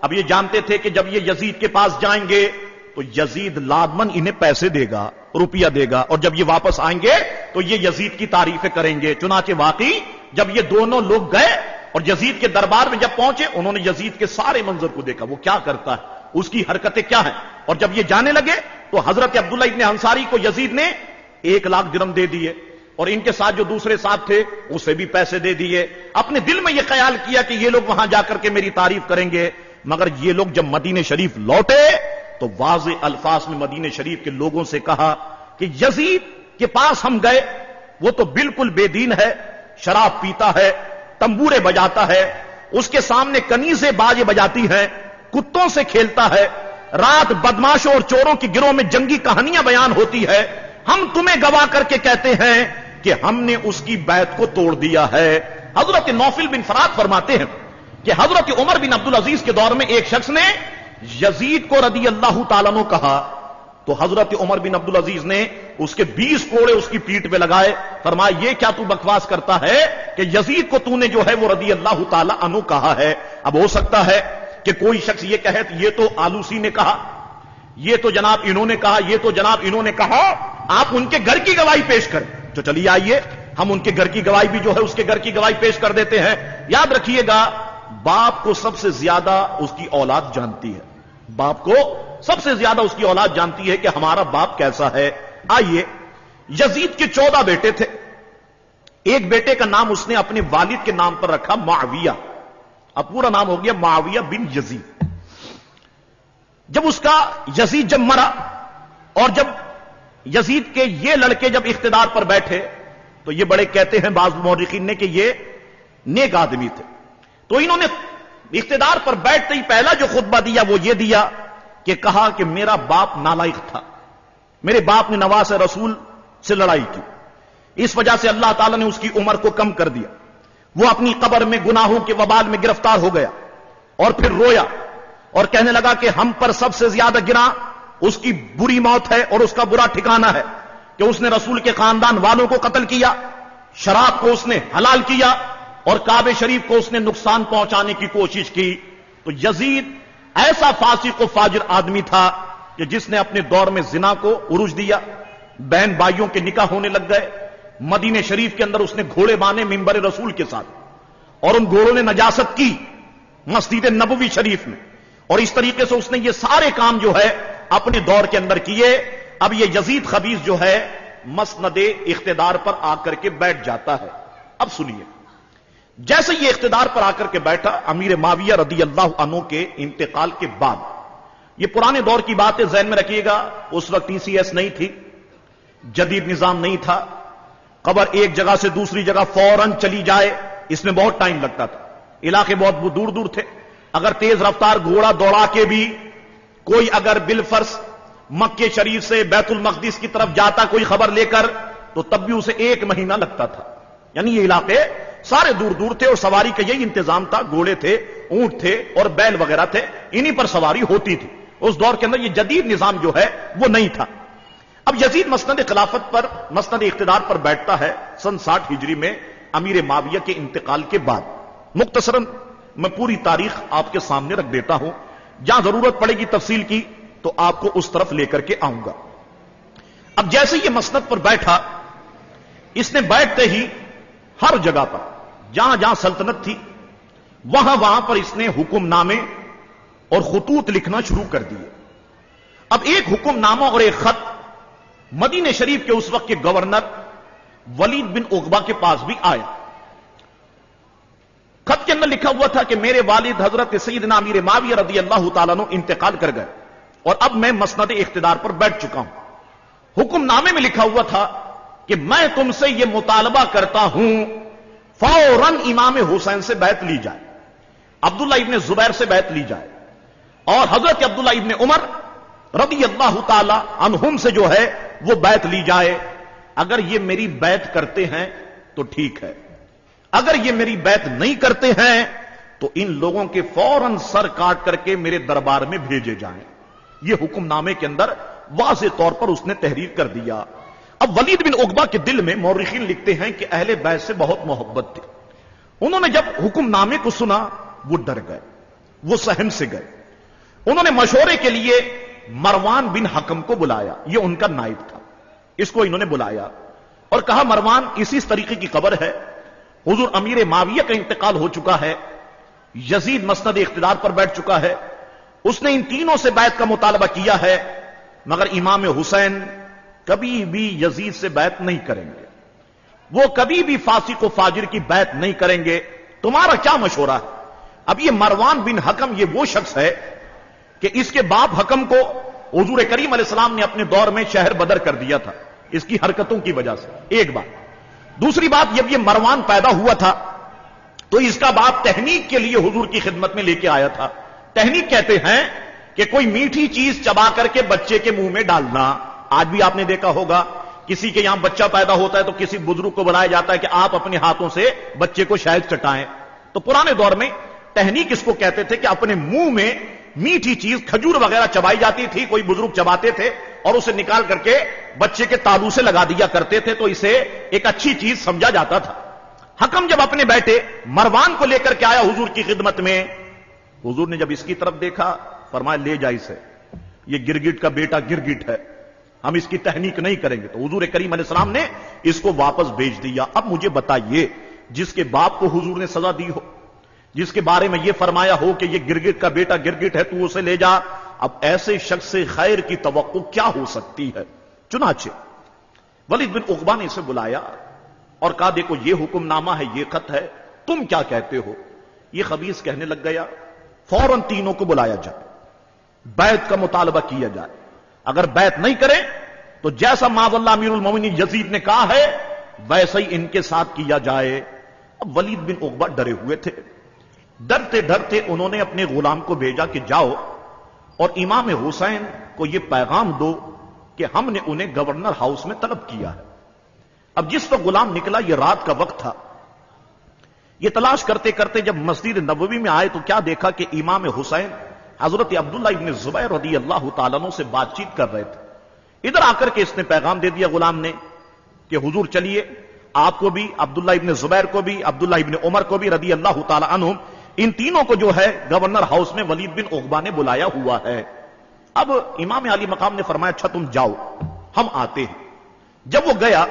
اب یہ جانتے تھے کہ جب یہ یزید کے پاس جائیں گے تو یزید لازماً انہیں پیسے دے گا، روپیہ دے گا، اور جب یہ واپس آئیں گے تو یہ یزید کی تعریفیں کریں گے. چنانچہ واقعی جب یہ دونوں لوگ گئے اور یزید کے دربار میں جب پہنچے انہوں نے یزید کے سارے منظر کو دیکھا، وہ کیا کرتا ہے، اس کی حرکتیں کیا ہیں. اور جب یہ جانے لگے تو حضرت عبداللہ ابن انصاری کو یزید نے 1,00,000 درہم دے دیے، اور ان کے ساتھ جو دوسرے صاحب تھے اسے بھی پیسے دے دیے. اپنے دل میں یہ خیال کیا کہ یہ لوگ وہاں جا کر کے میری تعریف کریں گے. مگر یہ لوگ جب مدینہ شریف لوٹے تو واضح الفاظ میں مدینہ شریف کے لوگوں سے کہا کہ یزید کے پاس ہم گئے، وہ تو بالکل بے دین ہے، شراب پیتا ہے، تنبورے بجاتا ہے، اس کے سامنے کنیزیں باجے بجاتی ہیں، کتوں سے کھیلتا ہے، رات بدماشوں اور چوروں کی گروہ میں جنگی کہانیاں بیان ہوتی ہے. ہم تمہیں گواہ کر کے کہتے ہیں کہ ہم نے اس کی بیعت کو توڑ دیا ہے. حضرت نوفل بن فرات فرماتے ہیں کہ حضرت عمر بن عبدالعزیز کے دور میں ایک شخص نے یزید کو رضی اللہ تعالیٰ عنہ کہا تو حضرت عمر بن عبدالعزیز نے اس کے 20 کوڑے اس کی پیٹھ پہ لگائے. فرمایا یہ کیا تو بکواس کرتا ہے کہ یزید کو تو نے جو ہے وہ رضی اللہ تعالیٰ عنہ کہا ہے. اب ہو سکتا ہے کہ کوئی شخص یہ کہے یہ تو آلوسی نے کہا، یہ تو جناب انہوں نے کہا، یہ تو جناب انہوں نے کہا. آپ ان کے گھر کی گواہی پیش کریں تو چلیے آئیے ہم ان کے گھر کی گواہی بھی جو ہے اس کے گھر کی گواہی پیش کر دیتے ہیں. یاد رکھیے گا باپ کو سب سے زیادہ اس کی اولاد جانتی ہے، باپ کو سب سے زیادہ اس کی اولاد جانتی ہے کہ ہمارا باپ کیسا ہے. آئیے یزید کے 14 بیٹے تھے. ایک بیٹے کا نام اس نے اپنے والد کے نام پر رکھا معاویہ، اب پورا نام ہو گیا معاویہ بن یزید. جب اس کا یزید جب مرا اور جب یزید کے یہ لڑکے جب اقتدار پر بیٹھے تو یہ بڑے کہتے ہیں بعض مورخین نے کہ یہ نیک آدمی تھے. تو انہوں نے اقتدار پر بیٹھتے ہی پہلا جو خطبہ دیا وہ یہ دیا کہ کہا کہ میرا باپ نالائق تھا، میرے باپ نے نواز رسول سے لڑائی کی، اس وجہ سے اللہ تعالیٰ نے اس کی عمر کو کم کر دیا. وہ اپنی قبر میں گناہوں کے وبال میں گرفتار ہو گیا اور پھر رویا اور کہنے لگا کہ ہم پر سب سے زیادہ گناہ اس کی بری موت ہے اور اس کا برا ٹھکانہ ہے کہ اس نے رسول کے خاندان والوں کو قتل کیا، شراب کو اس نے حلال کیا اور کعبہ شریف کو اس نے نقصان پہنچانے کی کوشش کی. تو یزید ایسا فاسق و فاجر آدمی تھا کہ جس نے اپنے دور میں زنا کو عروج دیا، بہن بھائیوں کے نکاح ہونے لگ گئے. مدینہ شریف کے اندر اس نے گھوڑے باندھے منبر رسول کے ساتھ اور ان گھوڑوں نے نجاست کی مسجد نبوی شریف میں، اور اس طریقے سے اس نے یہ سارے کام جو ہے اپنے دور کے اندر کیے. اب یہ یزید خبیث جو ہے مسند اقتدار پر آ کر کے بیٹھ جاتا ہے. اب سنیے، جیسے یہ اقتدار پر آ کر کے بیٹھا امیر معاویہ رضی اللہ عنہ کے انتقال کے بعد، یہ پرانے دور کی بات ہے ذہن میں رکھیے گا، اس وقت TCS نہیں تھی، جدید نظام نہیں تھا، خبر ایک جگہ سے دوسری جگہ فوراً چلی جائے اس میں بہت ٹائم لگتا تھا، علاقے بہت دور دور تھے. اگر تیز رفتار گھوڑا دوڑا کے بھی کوئی اگر بالفرض مکے شریف سے بیت المقدس کی طرف جاتا کوئی خبر لے کر تو تب بھی اسے 1 مہینہ لگتا تھا. یعنی یہ علاقے سارے دور دور تھے اور سواری کا یہی انتظام تھا. گھوڑے تھے, اونٹ تھے اور بیل وغیرہ تھے, انہی پر سواری ہوتی تھی. اس دور کے اندر یہ جدید نظام جو ہے وہ نہیں تھا. اب یزید مسند خلافت پر, مسند اقتدار پر بیٹھتا ہے سن 60 ہجری میں امیر معاویہ کے انتقال کے بعد. مختصراً میں پوری تاریخ آپ کے سامنے رکھ دیتا ہوں, جہاں ضرورت پڑے گی تفصیل کی تو آپ کو اس طرف لے کر کے آؤں گا. اب جیسے یہ مسند پر بیٹھا, اس نے بیٹھتے ہی ہر جگہ پر جہاں جہاں سلطنت تھی وہاں پر اس نے حکم نامے اور خطوط لکھنا شروع کر دیے. اب ایک حکم نامہ اور ایک خط مدینہ شریف کے اس وقت کے گورنر ولید بن عقبہ کے پاس بھی آیا. خط کے اندر لکھا ہوا تھا کہ میرے والد حضرت سیدنا امیر معاویہ رضی اللہ تعالیٰ عنہ انتقال کر گئے اور اب میں مسند اقتدار پر بیٹھ چکا ہوں. حکم نامے میں لکھا ہوا تھا کہ میں تم سے یہ مطالبہ کرتا ہوں فوراً امام حسین سے بیعت لی جائے, عبداللہ ابن زبیر سے بیعت لی جائے اور حضرت عبداللہ ابن عمر رضی اللہ تعالی عنہم سے جو ہے وہ بیعت لی جائے. اگر یہ میری بیعت کرتے ہیں تو ٹھیک ہے, اگر یہ میری بیعت نہیں کرتے ہیں تو ان لوگوں کے فوراً سر کاٹ کر کے میرے دربار میں بھیجے جائیں. یہ حکم نامے کے اندر واضح طور پر اس نے تحریر کر دیا. اب ولید بن عقبہ کے دل میں مورخین لکھتے ہیں کہ اہل بیت سے بہت محبت تھی. انہوں نے جب حکم نامے کو سنا وہ ڈر گئے, وہ صحن سے گئے. انہوں نے مشورے کے لیے مروان بن حکم کو بلایا, یہ ان کا نائب تھا. اس کو انہوں نے بلایا اور کہا مروان اسی طریقے کی خبر ہے, حضور امیر معاویہ کا انتقال ہو چکا ہے, یزید مسند اقتدار پر بیٹھ چکا ہے, اس نے ان تینوں سے بیعت کا مطالبہ کیا ہے مگر امام حسین کبھی بھی یزید سے بیعت نہیں کریں گے, وہ کبھی بھی فاسق و فاجر کی بیعت نہیں کریں گے, تمہارا کیا مشورہ ہے؟ اب یہ مروان بن حکم یہ وہ شخص ہے کہ اس کے باپ حکم کو حضور کریم علیہ السلام نے اپنے دور میں شہر بدر کر دیا تھا اس کی حرکتوں کی وجہ سے. ایک بات. دوسری بات, جب یہ مروان پیدا ہوا تھا تو اس کا باپ تحنیک کے لیے حضور کی خدمت میں لے کے آیا تھا. تحنیک کہتے ہیں کہ کوئی میٹھی چیز چبا کر کے بچے کے منہ میں ڈالنا. آج بھی آپ نے دیکھا ہوگا کسی کے یہاں بچہ پیدا ہوتا ہے تو کسی بزرگ کو بلایا جاتا ہے کہ آپ اپنے ہاتھوں سے بچے کو شاید چٹائیں. تو پرانے دور میں تحنیک اس کو کہتے تھے کہ اپنے منہ میں میٹھی چیز کھجور وغیرہ چبائی جاتی تھی, کوئی بزرگ چباتے تھے اور اسے نکال کر کے بچے کے تالو سے لگا دیا کرتے تھے, تو اسے ایک اچھی چیز سمجھا جاتا تھا. حکم جب اپنے بیٹے مروان کو لے کر کے آیا حضور کی خدمت میں, حضور نے جب اس کی طرف دیکھا فرمایا لے جا اسے, یہ گرگٹ کا بیٹا گرگٹ ہے, ہم اس کی تحنیک نہیں کریں گے. تو حضور کریم علیہ السلام نے اس کو واپس بھیج دیا. اب مجھے بتائیے, جس کے باپ کو حضور نے سزا دی ہو, جس کے بارے میں یہ فرمایا ہو کہ یہ گرگٹ کا بیٹا گرگٹ ہے تو اسے لے جا, اب ایسے شخص سے خیر کی توقع کیا ہو سکتی ہے؟ چنانچہ ولید بن عقبہ نے اسے بلایا اور کہا دیکھو یہ حکم نامہ ہے, یہ خط ہے, تم کیا کہتے ہو؟ یہ خبیث کہنے لگ گیا فوراً تینوں کو بلایا جائے, بیعت کا مطالبہ کیا جائے, اگر بیعت نہیں کرے تو جیسا معاذ اللہ امیر المومنین یزید نے کہا ہے ویسا ہی ان کے ساتھ کیا جائے. اب ولید بن عقبہ ڈرے ہوئے تھے, ڈرتے ڈرتے انہوں نے اپنے غلام کو بھیجا کہ جاؤ اور امام حسین کو یہ پیغام دو کہ ہم نے انہیں گورنر ہاؤس میں طلب کیا ہے. اب جس وقت غلام نکلا یہ رات کا وقت تھا, یہ تلاش کرتے کرتے جب مسجد نبوی میں آئے تو کیا دیکھا کہ امام حسین حضرت عبداللہ ابن زبیر رضی اللہ تعالیٰ عنہ سے بات چیت کر رہے تھے. ادھر آ کر کے اس نے پیغام دے دیا غلام نے کہ حضور چلیے, آپ کو بھی, عبداللہ ابن زبیر کو بھی, عبداللہ ابن عمر کو بھی رضی اللہ تعالیٰ عنہم, ان تینوں کو جو ہے گورنر ہاؤس میں ولید بن عقبہ نے بلایا ہوا ہے. اب امام علی مقام نے فرمایا اچھا تم جاؤ ہم آتے ہیں. جب وہ گیا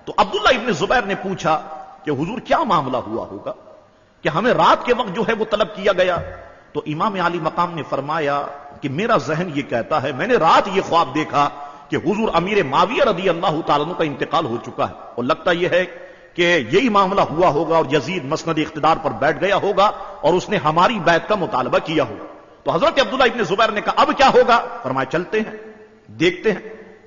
تو عبداللہ ابن زبیر نے پوچھا کہ حضور کیا معاملہ ہوا ہوگا کہ ہمیں رات کے وقت جو ہے وہ طلب کیا گیا؟ تو امام علی مقام نے فرمایا کہ میرا ذہن یہ کہتا ہے, میں نے رات یہ خواب دیکھا کہ حضور امیر معاویہ رضی اللہ تعالیٰ عنہ کا انتقال ہو چکا ہے اور لگتا یہ ہے کہ یہی معاملہ ہوا ہوگا اور یزید مسند اقتدار پر بیٹھ گیا ہوگا اور اس نے ہماری بیعت کا مطالبہ کیا ہوگا. تو حضرت عبداللہ ابن زبیر نے کہا اب کیا ہوگا؟ فرمایا چلتے ہیں دیکھتے ہیں,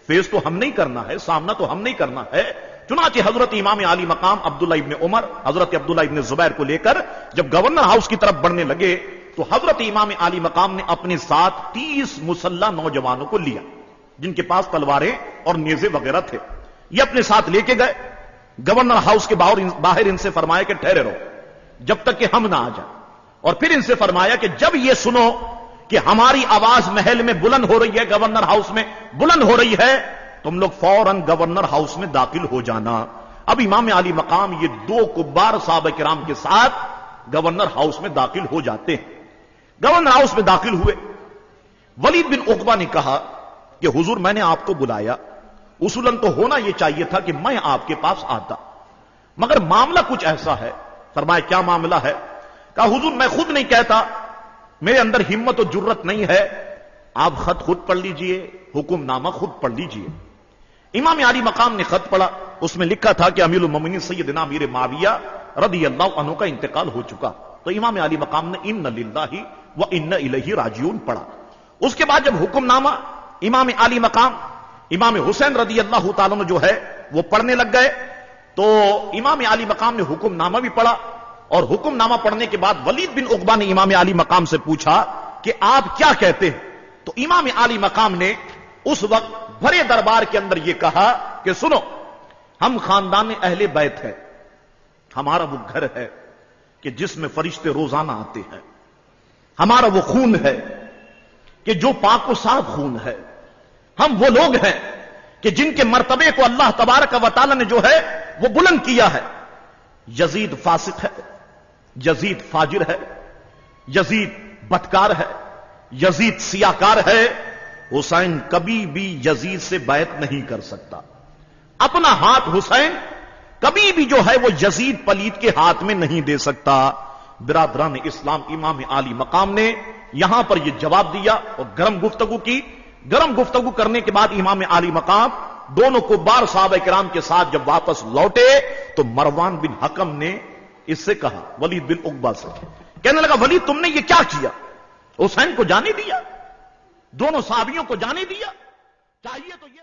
فیس تو ہم نہیں کرنا ہے, سامنا تو ہم نہیں کرنا ہے. چنانچہ حضرت امام علی مقام عبداللہ ابن عمر حضرت عبداللہ ابن زبیر کو لے کر جب گورنر ہاؤس کی طرف بڑھنے لگے تو حضرت امام علی مقام نے اپنے ساتھ 30 مسلح نوجوانوں کو لیا جن کے پاس تلواریں اور نیزے وغیرہ تھے. یہ اپنے ساتھ لے کے گئے. گورنر ہاؤس کے باہر ان سے فرمایا کہ ٹھہرے رہو جب تک کہ ہم نہ آ جائیں, اور پھر ان سے فرمایا کہ جب یہ سنو کہ ہماری آواز محل میں بلند ہو رہی ہے, گورنر ہاؤس میں بلند ہو رہی ہے, تم لوگ فوراً گورنر ہاؤس میں داخل ہو جانا. اب امام علی مقام یہ 2 کبار صحابہ کرام کے ساتھ گورنر ہاؤس میں داخل ہو جاتے ہیں. گورنر ہاؤس میں داخل ہوئے. ولید بن عقبہ نے کہا کہ حضور میں نے آپ کو بلایا, اصولاً تو ہونا یہ چاہیے تھا کہ میں آپ کے پاس آتا, مگر معاملہ کچھ ایسا ہے. فرمایا کیا معاملہ ہے؟ کہا حضور میں خود نہیں کہتا, میرے اندر ہمت و جرت نہیں ہے, آپ خط خود پڑھ لیجئے, حکم نامہ خود پڑھ لیجئے. امام علی مقام نے خط پڑھا, اس میں لکھا تھا کہ امیر المومنین سیدنا امیر معاویہ رضی اللہ عنہ کا انتقال ہو چکا. تو امام علی مقام نے ان للہ و ان الیہ راجعون پڑھا. اس کے بعد جب حکم نامہ امام علی مقام امام حسین رضی اللہ تعالیٰ عنہ جو ہے وہ پڑھنے لگ گئے, تو امام علی مقام نے حکم نامہ بھی پڑھا, اور حکم نامہ پڑھنے کے بعد ولید بن عقبہ نے امام علی مقام سے پوچھا کہ آپ کیا کہتے ہیں؟ تو امام علی مقام نے اس وقت بھرے دربار کے اندر یہ کہا کہ سنو, ہم خاندان اہل بیت ہے, ہمارا وہ گھر ہے کہ جس میں فرشتے روزانہ آتے ہیں, ہمارا وہ خون ہے کہ جو پاک و صاف خون ہے, ہم وہ لوگ ہیں کہ جن کے مرتبے کو اللہ تبارک و تعالی نے جو ہے وہ بلند کیا ہے. یزید فاسق ہے, یزید فاجر ہے, یزید بدکار ہے, یزید سیاکار ہے. حسین کبھی بھی یزید سے بیعت نہیں کر سکتا. اپنا ہاتھ حسین کبھی بھی جو ہے وہ یزید پلید کے ہاتھ میں نہیں دے سکتا. برادران اسلام, امام علی مقام نے یہاں پر یہ جواب دیا اور گرم گفتگو کی. گرم گفتگو کرنے کے بعد امام علی مقام دونوں کبار صحابہ کرام کے ساتھ جب واپس لوٹے تو مروان بن حکم نے اس سے کہا, ولید بن عقبہ سے, کہنے لگا ولید تم نے یہ کیا کیا؟ حسین کو جانے دیا, دونوں صحابیوں کو جانے دیا, چاہیے تو یہ